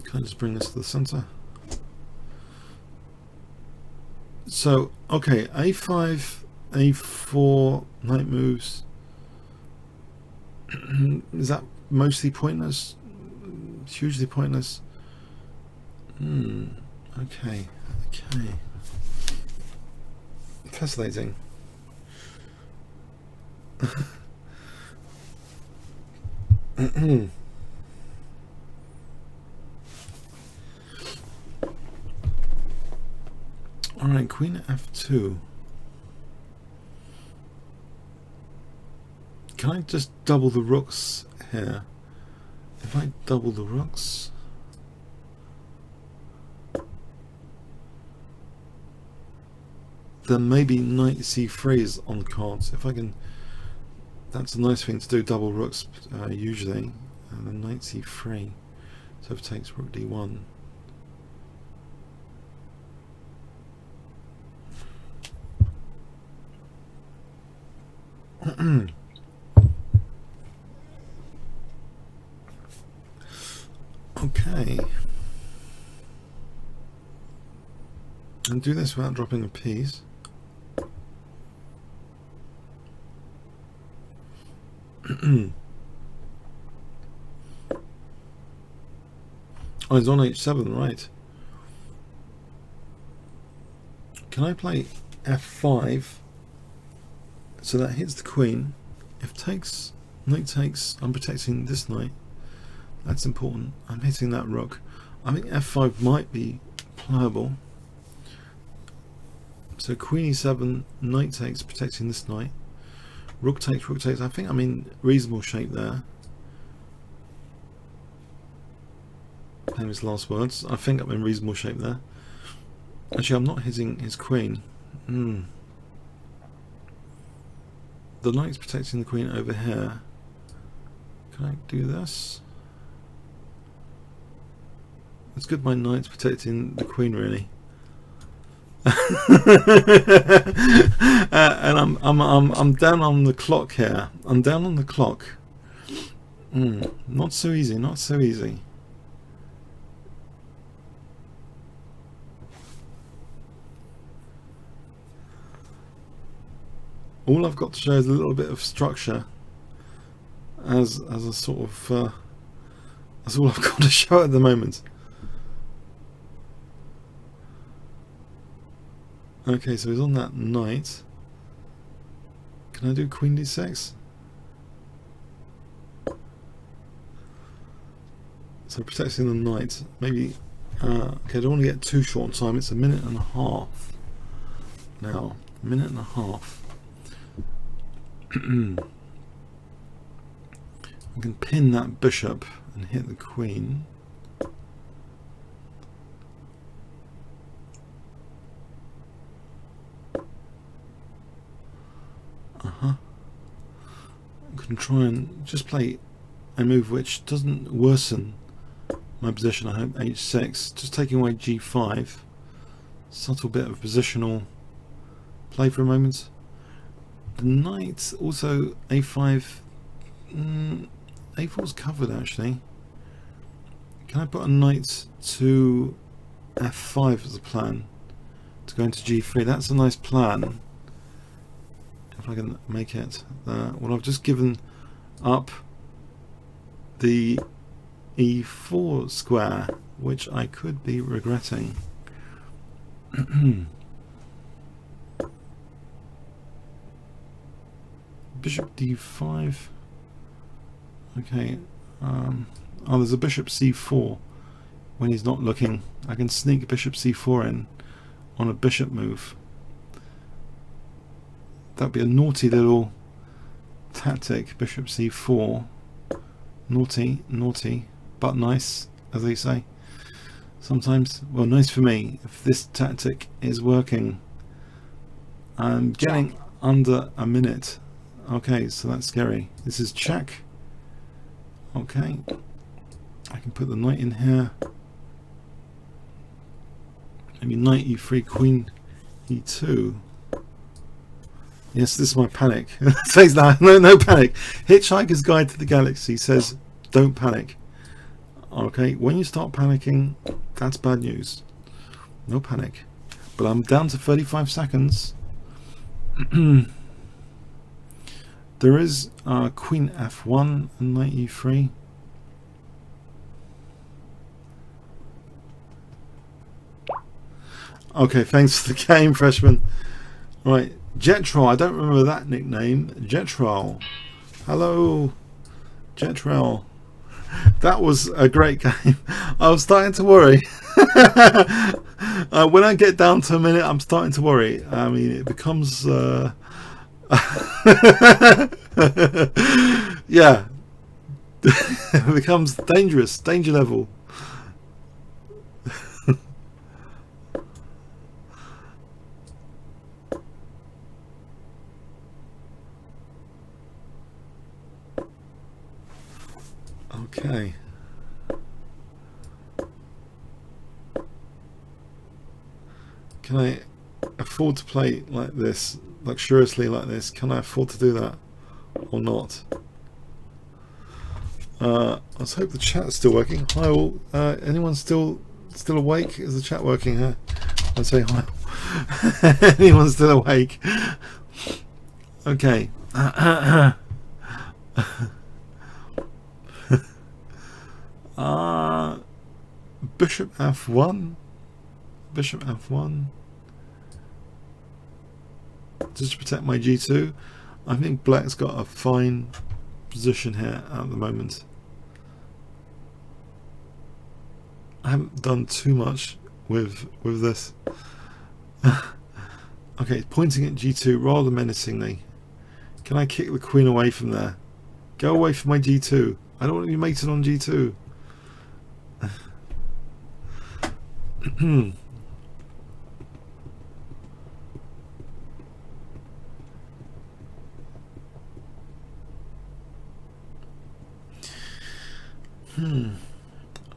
can I just bring this to the center? So, okay, a5, a4, knight moves. Is that mostly pointless? Hugely pointless. Okay. Fascinating. Alright, queen f2. Can I just double the rooks here? If I double the rooks, then maybe knight c3 is on cards. If I can, that's a nice thing to do, double rooks usually. And then knight c3, so if it takes rook d1. Okay. And do this without dropping a piece. Oh, it's on h7, right. Can I play f5 so that hits the queen? If takes, knight takes, I'm protecting this knight. That's important. I'm hitting that rook. I think f5 might be playable. So queen e7, knight takes, protecting this knight. Rook takes, rook takes. I think I'm in reasonable shape there. Famous last words. I think I'm in reasonable shape there. Actually, I'm not hitting his queen. The knight's protecting the queen over here. Can I do this? It's good my knight's protecting the queen, really. And I'm down on the clock here. I'm down on the clock. Not so easy, not so easy. All I've got to show is a little bit of structure as a sort of that's all I've got to show at the moment. Okay, so he's on that knight. Can I do queen d6? So protecting the knight. Maybe okay, I don't want to get too short on time. It's a minute and a half now. A minute and a half. I can pin that bishop and hit the queen. I can try and just play a move which doesn't worsen my position. I hope h6, just taking away g5. Subtle bit of positional play for a moment. The knight also a5. A4's covered actually. Can I put a knight to f5 as a plan to go into g3? That's a nice plan. If I can make it. Well, I've just given up the e4 square, which I could be regretting. Bishop d5. Okay. Oh, there's a bishop c4 when he's not looking. I can sneak bishop c4 in on a bishop move. That'd be a naughty little tactic. Bishop c4. Naughty, naughty, but nice, as they say. Sometimes, well, nice for me. If this tactic is working, I'm getting under a minute. Okay, so that's scary. This is check. Okay, I can put the knight in here. Maybe knight e3, queen e2. Yes, this is my panic. Says that. No panic. Hitchhiker's Guide to the Galaxy says don't panic. Okay, when you start panicking, that's bad news. No panic. But I'm down to 35 seconds. There is queen f1 and knight e3. Okay, thanks for the game, freshman. Right, Jetrol, I don't remember that nickname. Jetrol. Hello, Jetrol. That was a great game. I was starting to worry. When I get down to a minute, I'm starting to worry. I mean, it becomes... yeah. It becomes dangerous. Danger level. Okay. Can I afford to play like this, luxuriously like this? Can I afford to do that or not? Let's hope the chat's still working. Hi all. Anyone still awake? Is the chat working here? I'd say hi. Anyone still awake? Okay. Bishop f1. Bishop f1. Just to protect my g2. I think black's got a fine position here at the moment. I haven't done too much with this. Okay, pointing at g2 rather menacingly. Can I kick the queen away from there? Go away from my g2. I don't want to be mated on g2.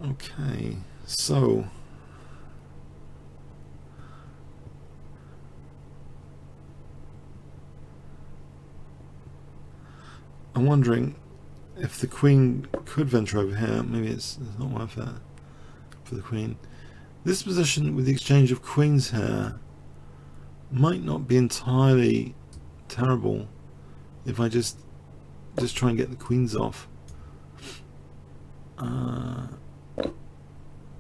Okay, so I'm wondering if the queen could venture over here. Maybe it's not worth it for the queen. This position with the exchange of queens here might not be entirely terrible if I just try and get the queens off.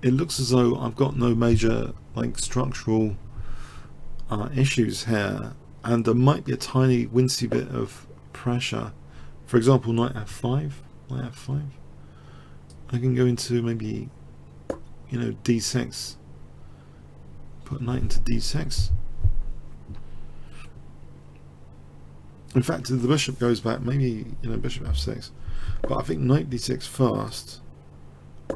It looks as though I've got no major like structural issues here, and there might be a tiny wincy bit of pressure. For example, knight f5. Knight f5. I can go into maybe, you know, d6. Put knight into d6. In fact, if the bishop goes back, maybe, you know, bishop f6. But I think knight d6 first,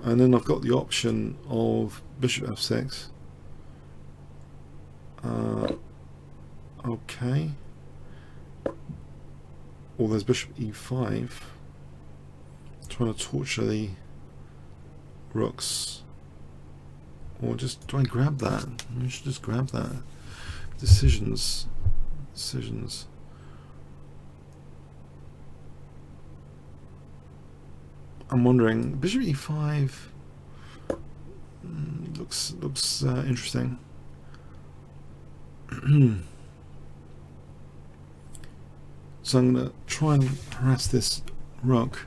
and then I've got the option of bishop f6. Okay. Or there's bishop e5. Trying to torture the rooks. Or just try and grab that. You should just grab that. Decisions. I'm wondering, bishop e5 looks interesting. So I'm going to try and harass this rook.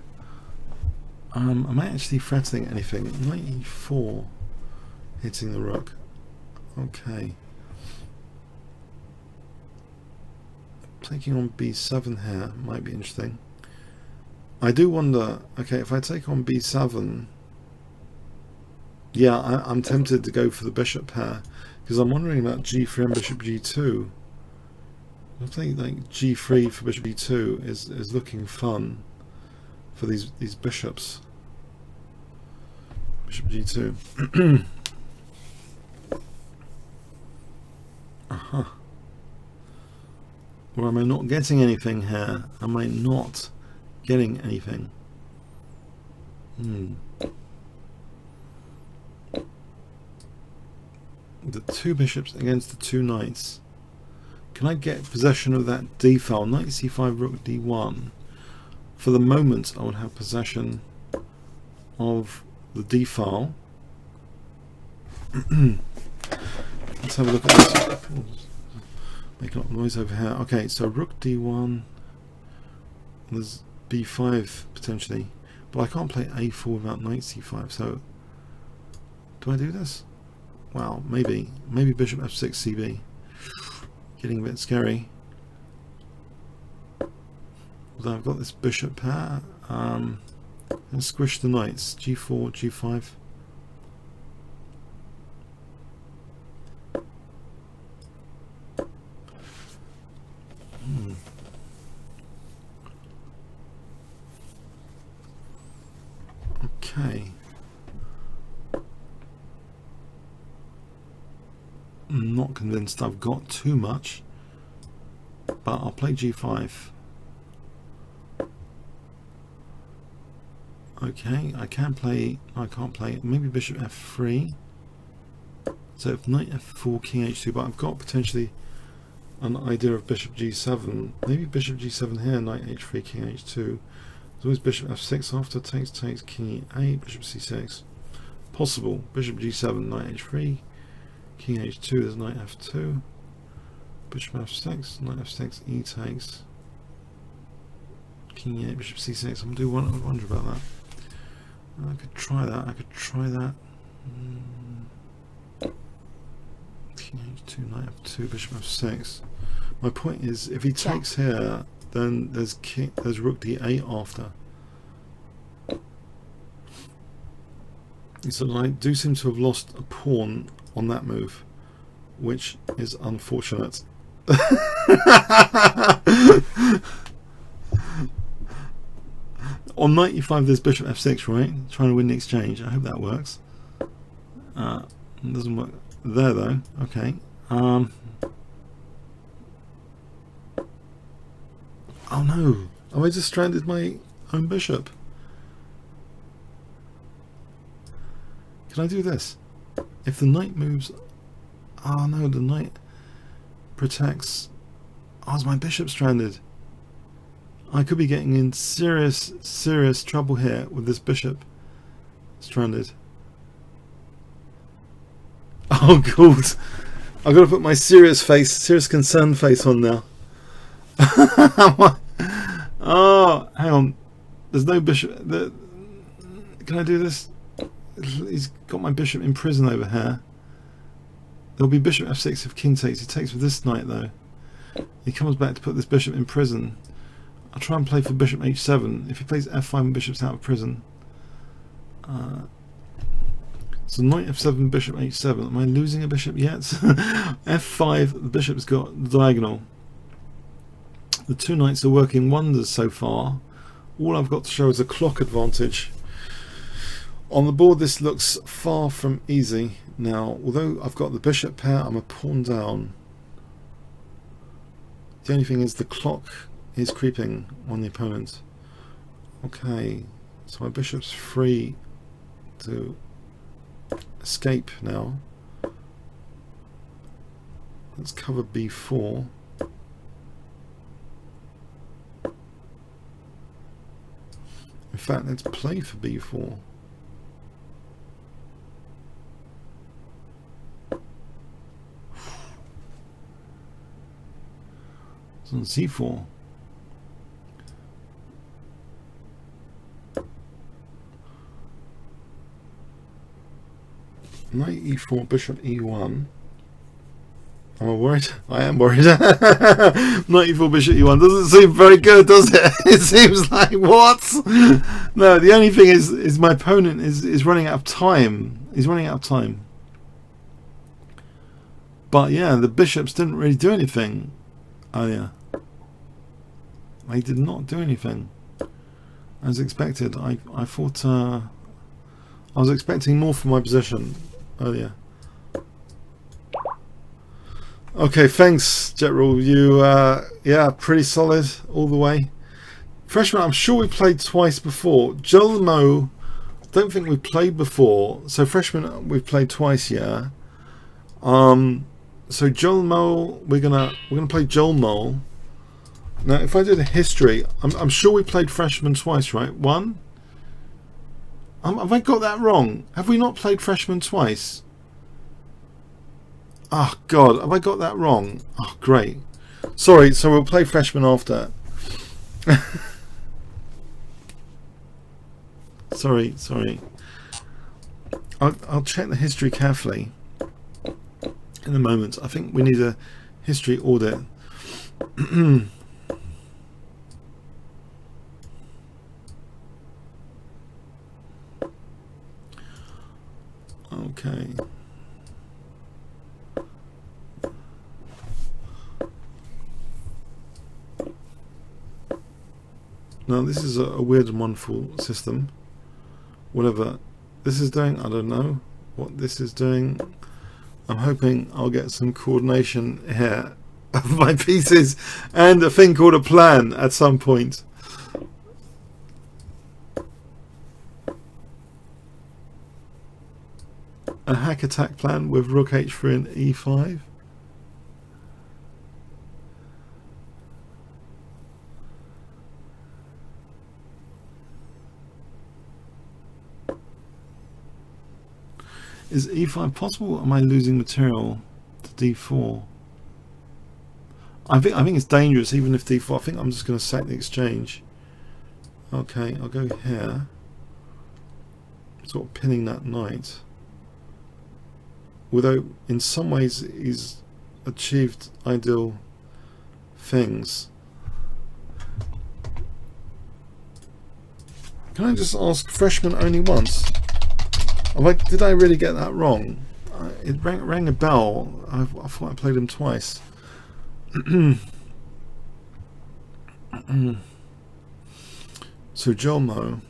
Am I actually threatening anything? Knight e4 hitting the rook. Okay. Taking on b7 here might be interesting. I do wonder, okay, if I take on b7, yeah, I'm tempted to go for the bishop pair, because I'm wondering about g3 and bishop g2. I think like g3 for bishop g2 is looking fun for these bishops. Bishop g2. Or am I not getting anything here? Am I not getting anything? The two bishops against the two knights. Can I get possession of that d file? Knight c5, rook d1. For the moment, I would have possession of the d file. Let's have a look at this. Make a lot of noise over here. Okay, so rook d1. There's b5 potentially, but I can't play a4 without knight c5. So, do I do this? Well, maybe bishop f6 cb. Getting a bit scary. Although I've got this bishop pair. Let's squish the knights. g4, g5. Okay. I'm not convinced I've got too much, but I'll play g5. Okay, I can play, I can't play, maybe bishop f3. So if knight f4, king h2, but I've got potentially an idea of bishop g7. Maybe bishop g7 here, knight h3, king h2. There's always bishop f6 after, takes, king e8, bishop c6. Possible, bishop g7, knight h3, king h2, there's knight f2, bishop f6, knight f6, e takes, king e8, bishop c6. I'm do wonder about that. I could try that. King h2, knight f2, bishop f6. My point is, if he takes here, then there's rook d8 after. So I do seem to have lost a pawn on that move, which is unfortunate. On knight e5 there's bishop f6, right? Trying to win the exchange. I hope that works. It doesn't work there though. Okay. Oh no! Have I just stranded my own bishop? Can I do this? If the knight moves... Oh no, the knight protects... Oh, is my bishop stranded? I could be getting in serious trouble here with this bishop stranded. Oh god! I've got to put my serious concerned face on now. Oh, hang on. There's no bishop. Can I do this? He's got my bishop in prison over here. There'll be bishop f6 if king takes. He takes with this knight though. He comes back to put this bishop in prison. I'll try and play for bishop h7. If he plays f5 and bishop's out of prison. So knight f7, bishop h7. Am I losing a bishop yet? f5, the bishop's got the diagonal. The two knights are working wonders so far. All I've got to show is a clock advantage. On the board this looks far from easy. Now, although I've got the bishop pair, I'm a pawn down. The only thing is the clock is creeping on the opponent. Okay, so my bishop's free to escape now. Let's cover b4. In fact, let's play for b4. It's on c4. Knight e4, bishop e1. Am I worried? I am worried. Knight e4, bishop e1 doesn't seem very good, does it? It seems like, what? No, the only thing is my opponent is running out of time. He's running out of time. But yeah, the bishops didn't really do anything. Oh yeah. They did not do anything. As expected. I thought I was expecting more from my position earlier. Okay, thanks, Jet Rule. You, yeah, pretty solid all the way. Freshman, I'm sure we played twice before. Joel Mo, don't think we played before. So freshman, we've played twice, yeah. So Joel Mo, we're gonna play Joel Mo. Now, if I did a history, I'm sure we played freshman twice, right? One. Have I got that wrong? Have we not played freshman twice? Oh God, have I got that wrong? Oh great. Sorry, so we'll play freshman after. sorry. I'll check the history carefully in a moment. I think we need a history audit. Okay. Now this is a weird and wonderful system. Whatever this is doing, I don't know what this is doing. I'm hoping I'll get some coordination here of my pieces and a thing called a plan at some point. A hack attack plan with rook h3 and e5. Is e5 possible, or am I losing material to d4? I think it's dangerous even if d4. I think I'm just going to sack the exchange. Okay, I'll go here. Sort of pinning that knight. Although in some ways he's achieved ideal things. Can I just ask freshman only once? Did I really get that wrong? It rang a bell. I thought I played him twice. So Jolmo.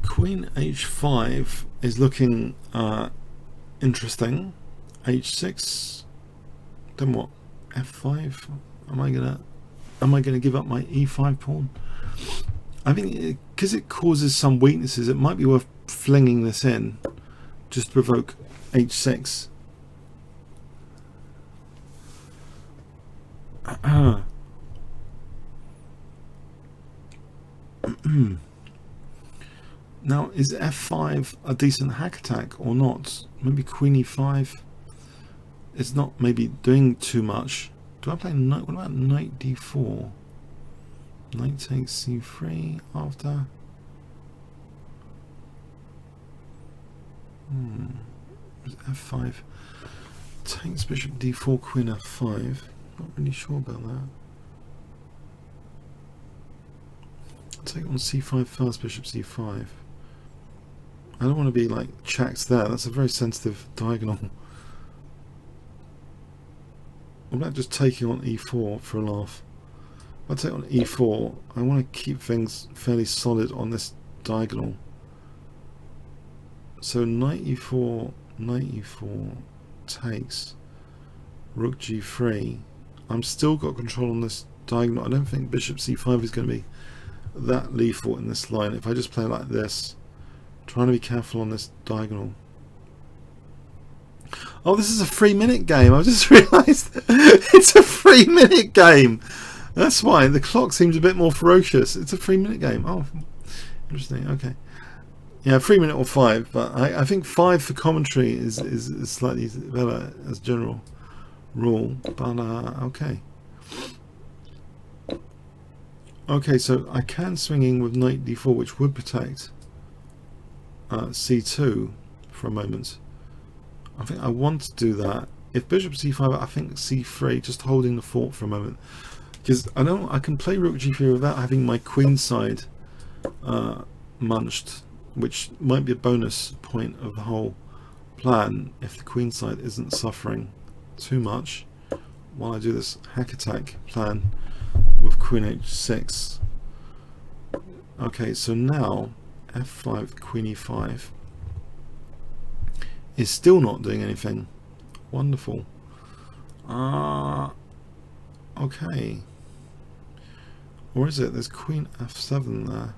Queen h5 is looking interesting. h6, then what? f5. Am I gonna give up my e5 pawn? I think because it causes some weaknesses, it might be worth flinging this in just to provoke h6. Now, is f5 a decent hack attack or not? Maybe queen e5 is not maybe doing too much. Do I play knight? What about knight d4? Knight takes c3 after. F5 takes bishop d4, queen f5. Not really sure about that. I'll take on c5 first, bishop c5. I don't want to be like checked there. That's a very sensitive diagonal. I'm not just taking on e4 for a laugh. If I take on e4, I want to keep things fairly solid on this diagonal. So knight e4 takes, rook g3. I'm still got control on this diagonal. I don't think bishop c5 is going to be that lethal in this line. If I just play like this, trying to be careful on this diagonal. Oh, this is a 3-minute game. I just realised it's a 3-minute game. That's why the clock seems a bit more ferocious. It's a 3-minute game. Oh, interesting. Okay. Yeah, 3-minute or 5, but I think 5 for commentary is slightly better as general rule. But okay. Okay, so I can swing in with knight d4, which would protect c2 for a moment. I think I want to do that. If bishop c5, I think c3, just holding the fort for a moment, because I can play rook g3 without having my queen side munched, which might be a bonus point of the whole plan if the queen side isn't suffering too much while I do this hack attack plan with queen h6. Okay, so now f5, queen e5 is still not doing anything. Wonderful. Okay. Or is it? There's queen f7 there.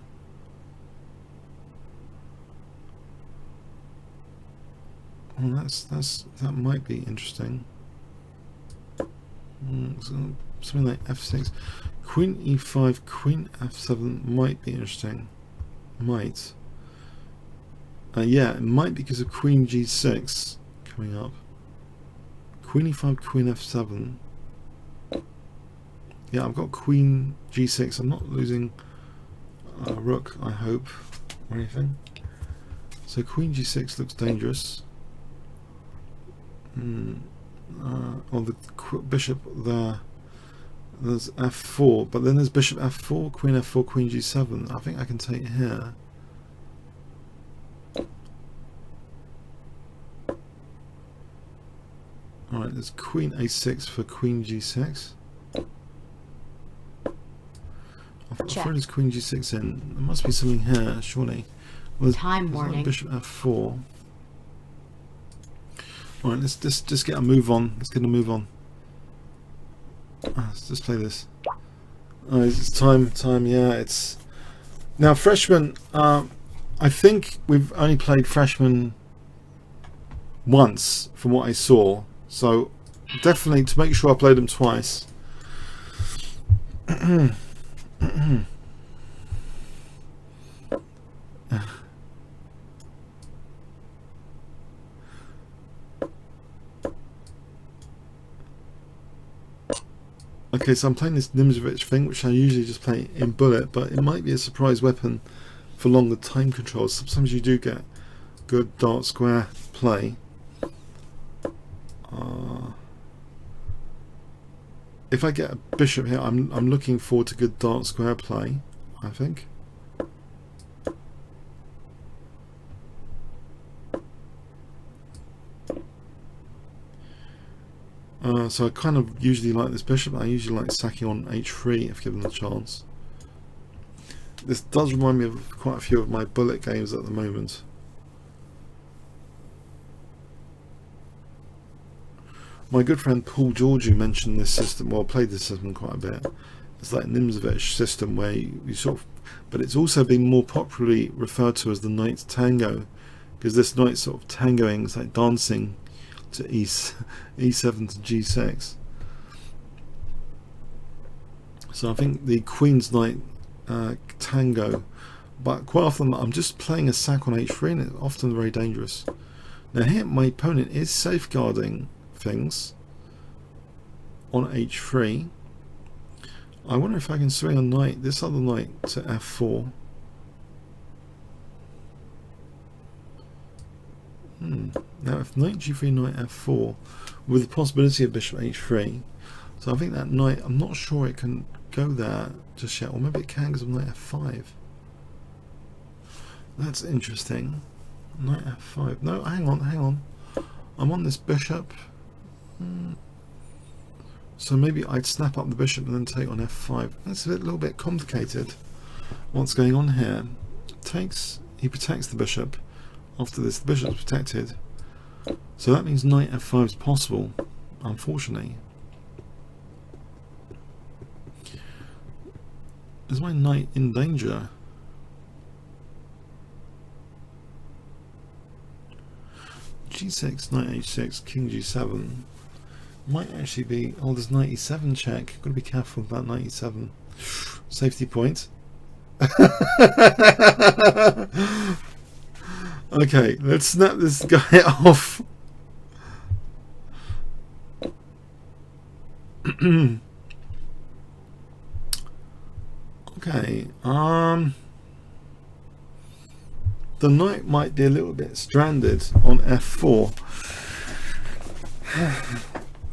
Well, that might be interesting. Something like f6, queen e5, queen f7 might be interesting. Might. Yeah, it might because of queen g6 coming up. Queen e5, queen f7. Yeah, I've got queen g6. I'm not losing rook, I hope, or anything. So queen g6 looks dangerous. Or the bishop there. There's f4, but then there's bishop f4, queen f4, queen g7. I think I can take here. Alright, there's queen a6 for queen g6. I've thrown his queen g6 in. There must be something here, surely. Well, Time warning. Bishop f4. Alright, let's just get a move on. Let's get a move on. Let's just play this. It's time, yeah, it's... Now, freshman, I think we've only played freshman once, from what I saw. So, definitely, to make sure I played them twice. Okay, so I'm playing this Nimzo-Indian thing, which I usually just play in bullet, but it might be a surprise weapon for longer time controls. Sometimes you do get good dark square play. If I get a bishop here, I'm looking forward to good dark square play, I think. So I kind of usually like this bishop. I usually like sacking on h3 if given the chance. This does remind me of quite a few of my bullet games at the moment. My good friend Paul Georgiou mentioned this system, well, played this system quite a bit. It's like a Nimzo-Indian system where you sort of, but it's also been more popularly referred to as the Knight Tango, because this knight sort of tangoing is like dancing to e7 to g6. So I think the Queen's Knight Tango, but quite often I'm just playing a sack on h3 and it's often very dangerous. Now here my opponent is safeguarding things on h3. I wonder if I can swing a knight, this other knight, to f4. Now if knight g3, knight f4 with the possibility of bishop h3, so I think that knight, I'm not sure it can go there just yet, or maybe it can because of knight f5. That's interesting. Knight f5. No, hang on. I'm on this bishop. So maybe I'd snap up the bishop and then take on f5. That's a little bit complicated. What's going on here? He protects the bishop. After this, the bishop's protected. So that means knight f5 is possible, unfortunately. Is my knight in danger? g6, knight h6, king g7. Might actually be... Oh, there's knight e7 check. Got to be careful about knight e7. Safety point. Okay, let's snap this guy off. Okay, the knight might be a little bit stranded on f4.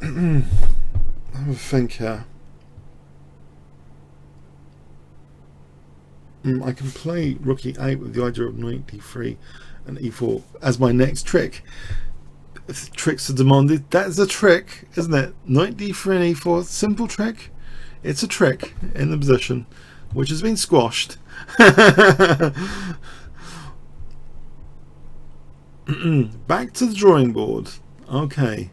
Have a think here. I can play rook e8 with the idea of knight d3 and e4 as my next trick. If tricks are demanded, that's a trick, isn't it? Knight d3 and e4, simple trick. It's a trick in the position, which has been squashed. Back to the drawing board. Okay.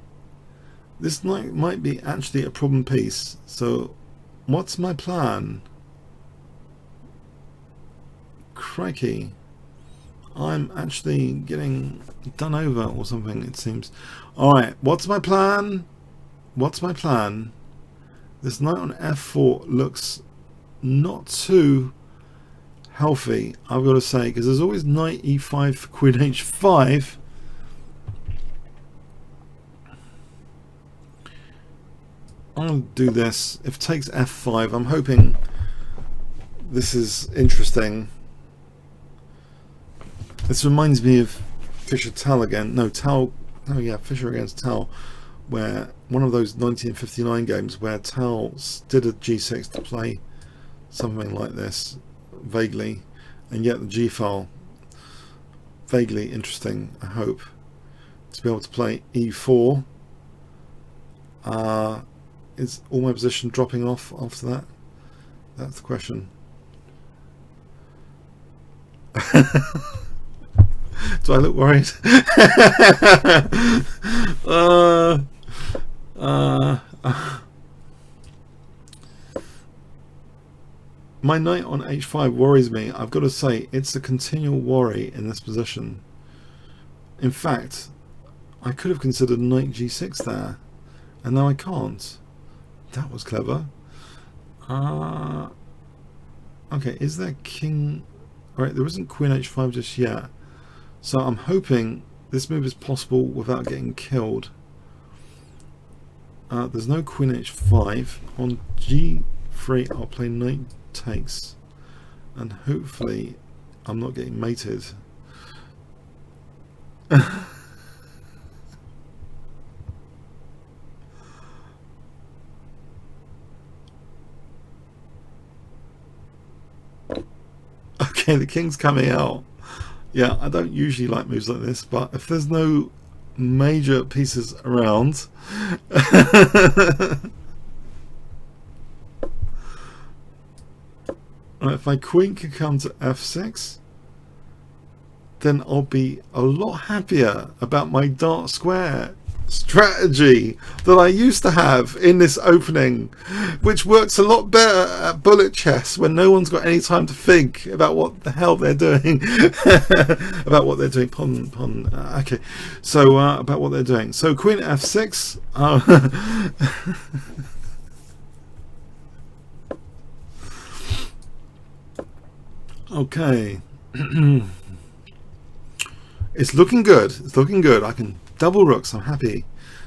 This might be actually a problem piece. So, what's my plan? Crikey. I'm actually getting done over or something, it seems. Alright, what's my plan? What's my plan? This knight on f4 looks not too healthy, I've got to say, because there's always knight e5 for queen h5. I'll do this. If it takes f5, I'm hoping this is interesting. This reminds me of Fischer-Tal again. No, Tal. Oh yeah, Fischer against Tal, where one of those 1959 games where Tal did a g6 to play something like this, vaguely, and yet the g file, vaguely interesting. I hope to be able to play e4. Is all my position dropping off after that? That's the question. Do I look worried? My knight on h5 worries me. I've got to say, it's a continual worry in this position. In fact, I could have considered knight g6 there, and now I can't. That was clever. Okay, is there king? Alright, there isn't queen h5 just yet. So I'm hoping this move is possible without getting killed. There's no queen h5. On g3 I'll play knight takes. And hopefully I'm not getting mated. Okay, the king's coming out. Yeah, I don't usually like moves like this, but if there's no major pieces around, if my queen can come to f6, then I'll be a lot happier about my dark square strategy that I used to have in this opening, which works a lot better at bullet chess when no one's got any time to think about what the hell they're doing. About what they're doing. Okay, so about what they're doing. So queen f6. Okay. It's looking good. It's looking good. I can double rooks. I'm happy.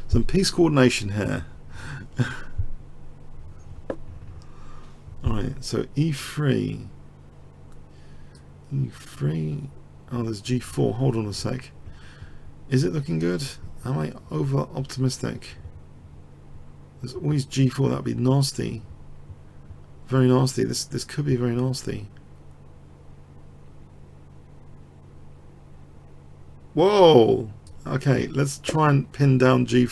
Some piece coordination here. Alright, so e3. E3. Oh, there's g4. Hold on a sec. Is it looking good? Am I over optimistic? There's always g4. That would be nasty. Very nasty. This could be very nasty. Whoa! Okay, let's try and pin down G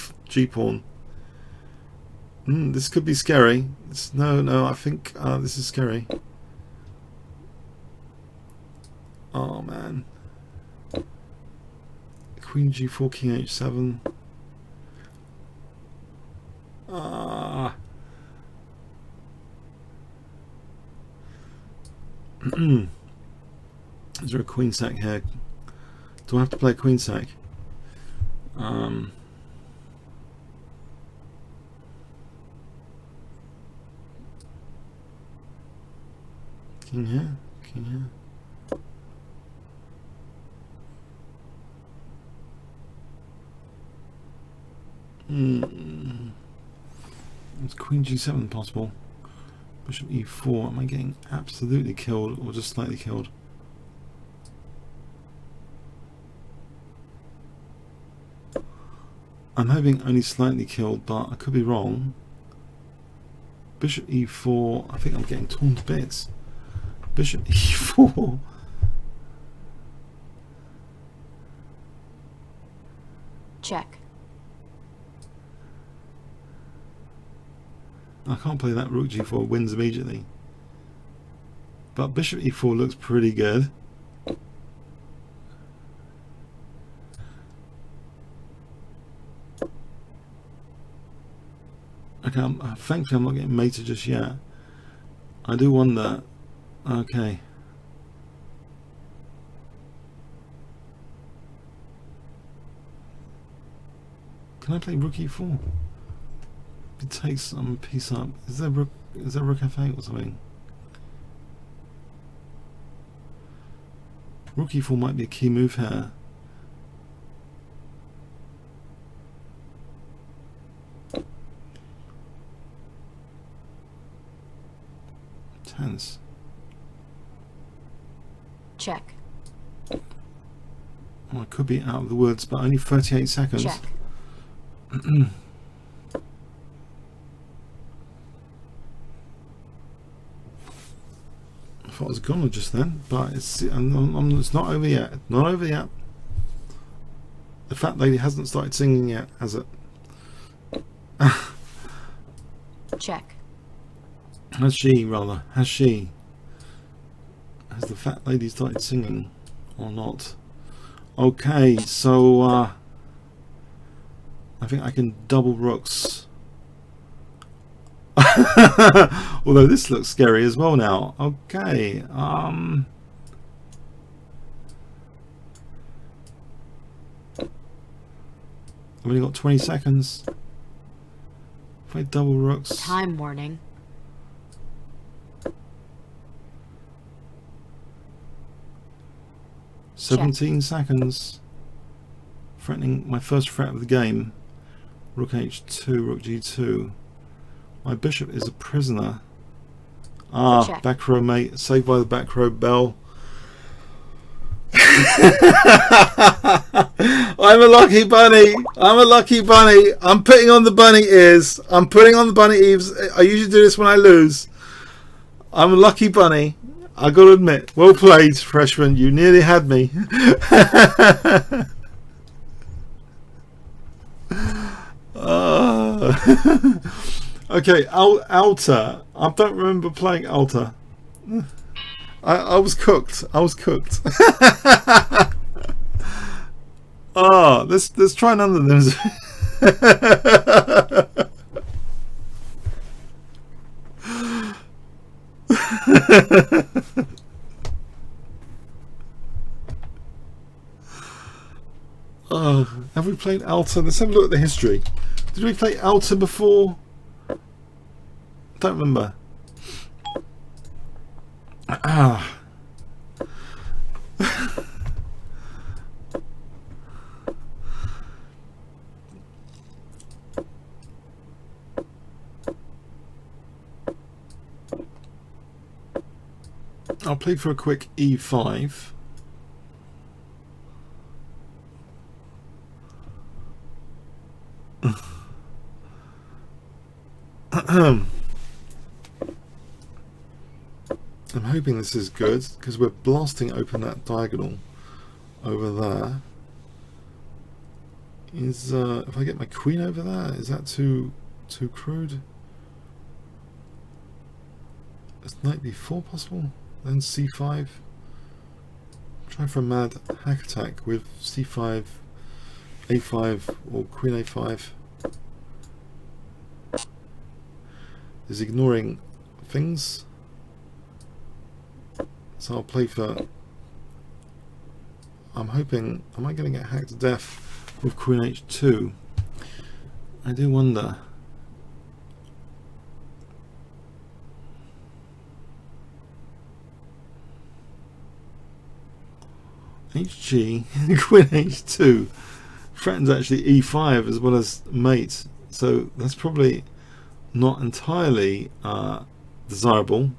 pawn. This could be scary. No, I think this is scary. Oh man. Queen G4, King H7. Is there a queen sack here? Do I have to play a queen sack? King here, king here. Is queen g7 possible? Bishop e4. Am I getting absolutely killed or just slightly killed? I'm hoping only slightly killed, but I could be wrong. Bishop e4. I think I'm getting torn to bits. Bishop e4. Check. I can't play that. Rook g4 wins immediately. But bishop e4 looks pretty good. Okay, thankfully I'm not getting mated just yet. I do wonder. Okay. Can I play rook e4? It takes some piece up. Is there rook f8 or something? Rook e4 might be a key move here. Tense. Check. Oh, I could be out of the woods, but only 38 seconds. Check. I thought I was gonna just then, but it's not over yet. Not over yet. The fat lady hasn't started singing yet, has it? Check. Has she, rather? Has she? Has the fat lady started singing or not? Okay, so I think I can double rooks. Although this looks scary as well now. Okay, I've only got 20 seconds. If I double rooks. Time warning. Check. 17 seconds. Threatening my first threat of the game. Rook h2, rook g2. My bishop is a prisoner. Ah, check. Back row mate, saved by the back row bell. I'm a lucky bunny. I'm a lucky bunny. I'm putting on the bunny ears. I'm putting on the bunny ears. I usually do this when I lose. I'm a lucky bunny. I got to admit. Well played, freshman. You nearly had me. Okay, Alta. I don't remember playing Alta. I was cooked. I was cooked. Oh, let's try none of them. Oh, have we played Alta? Let's have a look at the history. Did we play Alta before? Don't remember. Ah. I'll play for a quick e5. I'm hoping this is good because we're blasting open that diagonal over there. Is if I get my queen over there, is that too crude? Is knight b4 possible? Then c5. Try for a mad hack attack with c5, a5, or queen a5. Is ignoring things. So I'll play for. I'm hoping. Am I going to get hacked to death with queen h2? I do wonder. HG, queen h2 threatens actually e5 as well as mate, so that's probably not entirely desirable.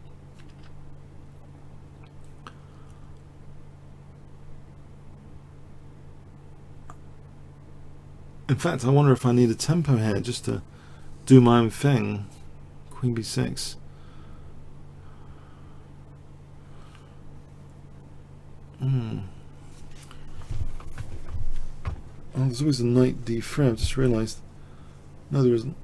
In fact, I wonder if I need a tempo here just to do my own thing. Queen b6. Oh, there's always a knight d3. I've just realised. No, there isn't.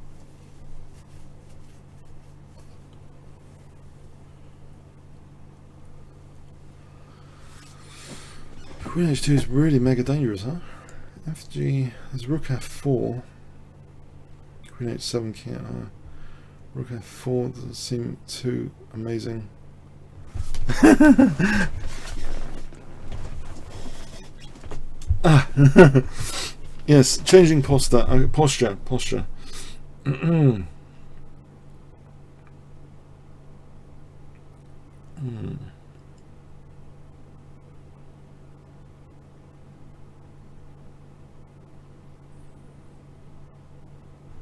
Queen h2 is really mega dangerous, huh? FG, there's rook f4. Queen h7, king rook f4 doesn't seem too amazing. Yes, changing posture.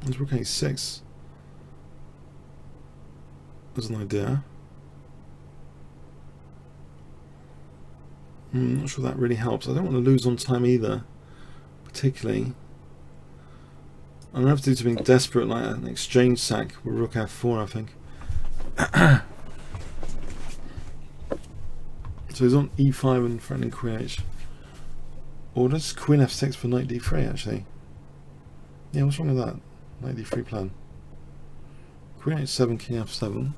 There's rook a6 as an idea. Not sure that really helps. I don't want to lose on time either, particularly. I'm going to have to do something desperate like an exchange sack with rook f4, I think. So he's on e5 and threatening queen h. Or does queen f6 for knight d3 actually? Yeah, what's wrong with that? Knight d3 plan. Queen h7, king f7.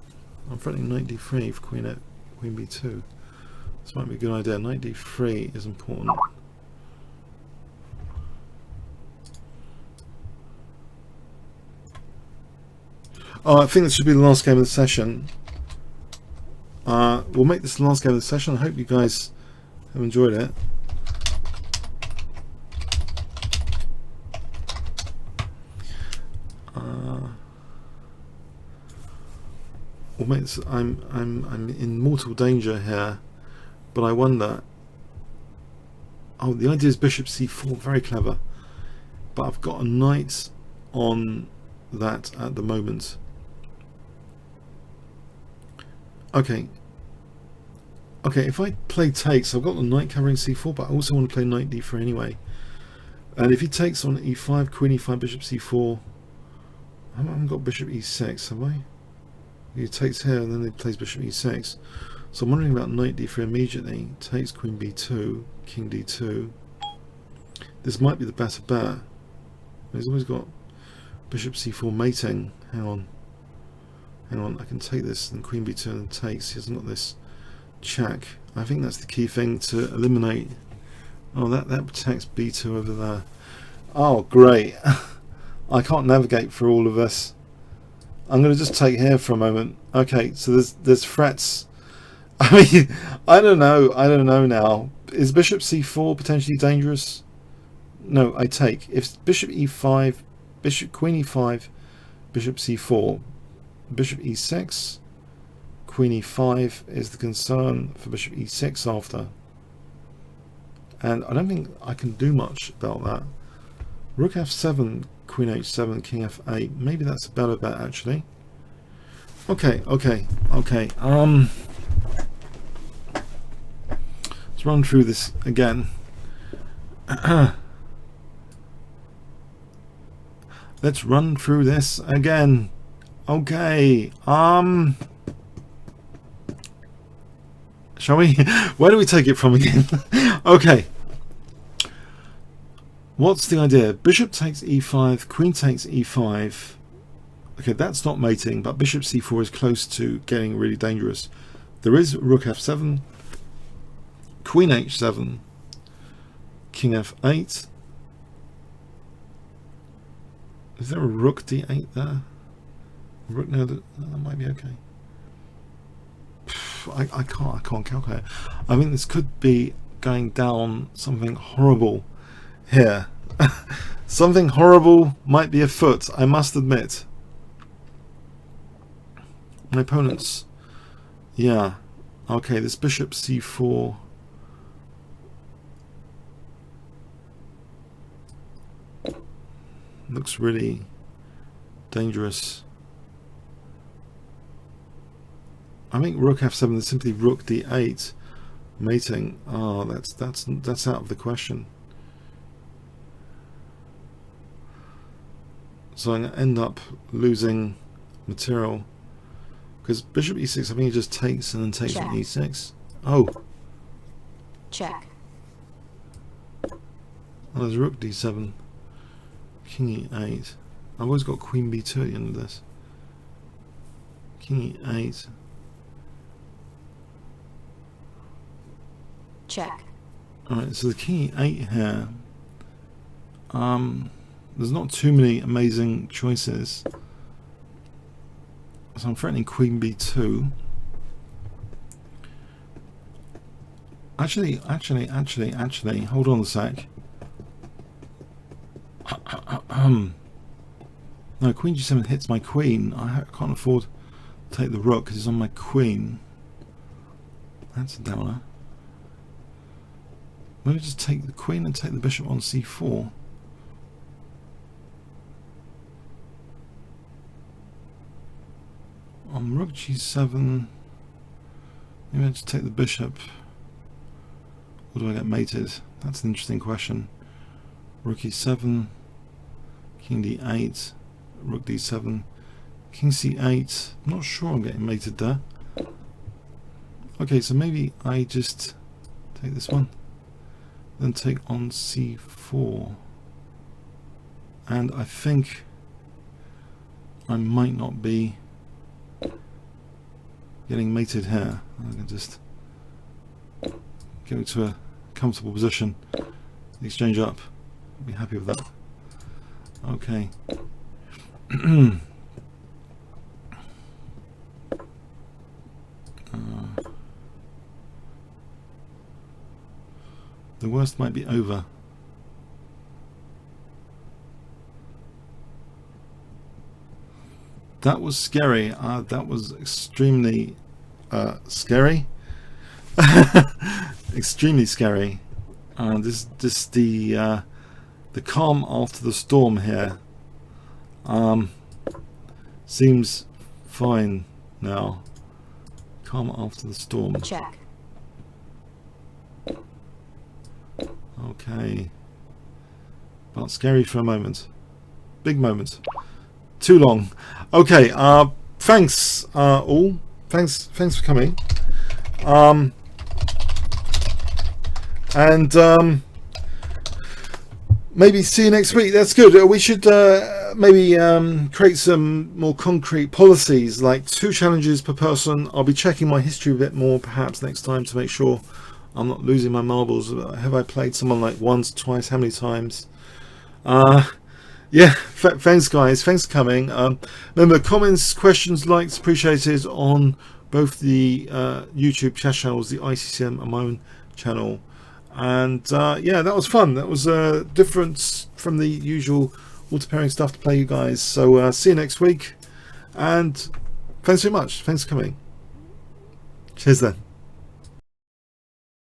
I'm threatening knight d3 for queen b2. This might be a good idea. Knight d3 is important. Oh, I think this should be the last game of the session. We'll make this the last game of the session. I hope you guys have enjoyed it. We'll make this. I'm in mortal danger here, but I wonder. Oh, the idea is bishop c4, very clever. But I've got a knight on that at the moment. Okay, if I play takes, I've got the knight covering c4, but I also want to play knight d3 anyway. And if he takes on e5, queen e5, bishop c4, I haven't got bishop e6, have I? He takes here and then he plays bishop e6. So I'm wondering about knight d3 immediately. Takes queen b2, king d2. This might be the better bet. He's always got bishop c4 mating. Hang on, I can take this and queen b2 and takes. He hasn't got this check. I think that's the key thing to eliminate. Oh, that protects b2 over there. Oh, great. I can't navigate through all of this. I'm going to just take here for a moment. Okay, so there's threats. I mean, I don't know now. Is bishop c4 potentially dangerous? No, I take. If bishop e5, queen e5, bishop c4, bishop e6, queen e5 is the concern for bishop e6 after. And I don't think I can do much about that. Rook f7, queen h7, king f8. Maybe that's a better bet actually. Okay. Let's run through this again. Let's run through this again. Okay. Shall we? Where do we take it from again? Okay. What's the idea? Bishop takes e5, queen takes e5. Okay, that's not mating, but bishop c4 is close to getting really dangerous. There is rook f7, queen h7, king f8. Is there a rook d8 there? Rook, no, that might be okay. I can't calculate. I mean, this could be going down something horrible here. Something horrible might be afoot, I must admit. My opponent's, yeah, okay, this bishop c4 looks really dangerous. I think rook f7 is simply rook d8 mating. Oh, that's out of the question. So I'm going to end up losing material because bishop e6, I think he just takes and then takes on e6. Oh, Check. oh, there's rook d7, king e8. I've always got queen b2 at the end of this. King e8. Check. Alright, so the king e8 here. There's not too many amazing choices. So I'm threatening queen b2. Actually, hold on a sec. No, queen g7 hits my queen. I can't afford to take the rook because it's on my queen. That's a downer. Maybe just take the queen and take the bishop on c4. On rook g7, maybe I just take the bishop. Or do I get mated? That's an interesting question. Rook e7, king d8, rook d7, king c8. I'm not sure I'm getting mated there. Okay, so maybe I just take this one, then take on c4. And I think I might not be getting mated here. I can just get it to a comfortable position, exchange up. I'll be happy with that. Okay. The worst might be over. That was scary. That was extremely scary. Extremely scary. This the calm after the storm here. Seems fine now. Calm after the storm. Check. Okay. But scary for a moment. Big moment. Too long. Okay. Thanks all. Thanks for coming. And maybe see you next week. That's good. We should maybe create some more concrete policies, like 2 challenges per person. I'll be checking my history a bit more perhaps next time to make sure I'm not losing my marbles. Have I played someone like once, twice, how many times? Yeah, thanks guys, thanks for coming. Remember, comments, questions, likes appreciated on both the YouTube chat channels, the ICCM and my own channel. And yeah, that was fun. That was different from the usual auto pairing stuff to play you guys. So see you next week, and thanks very much. Thanks for coming. Cheers then.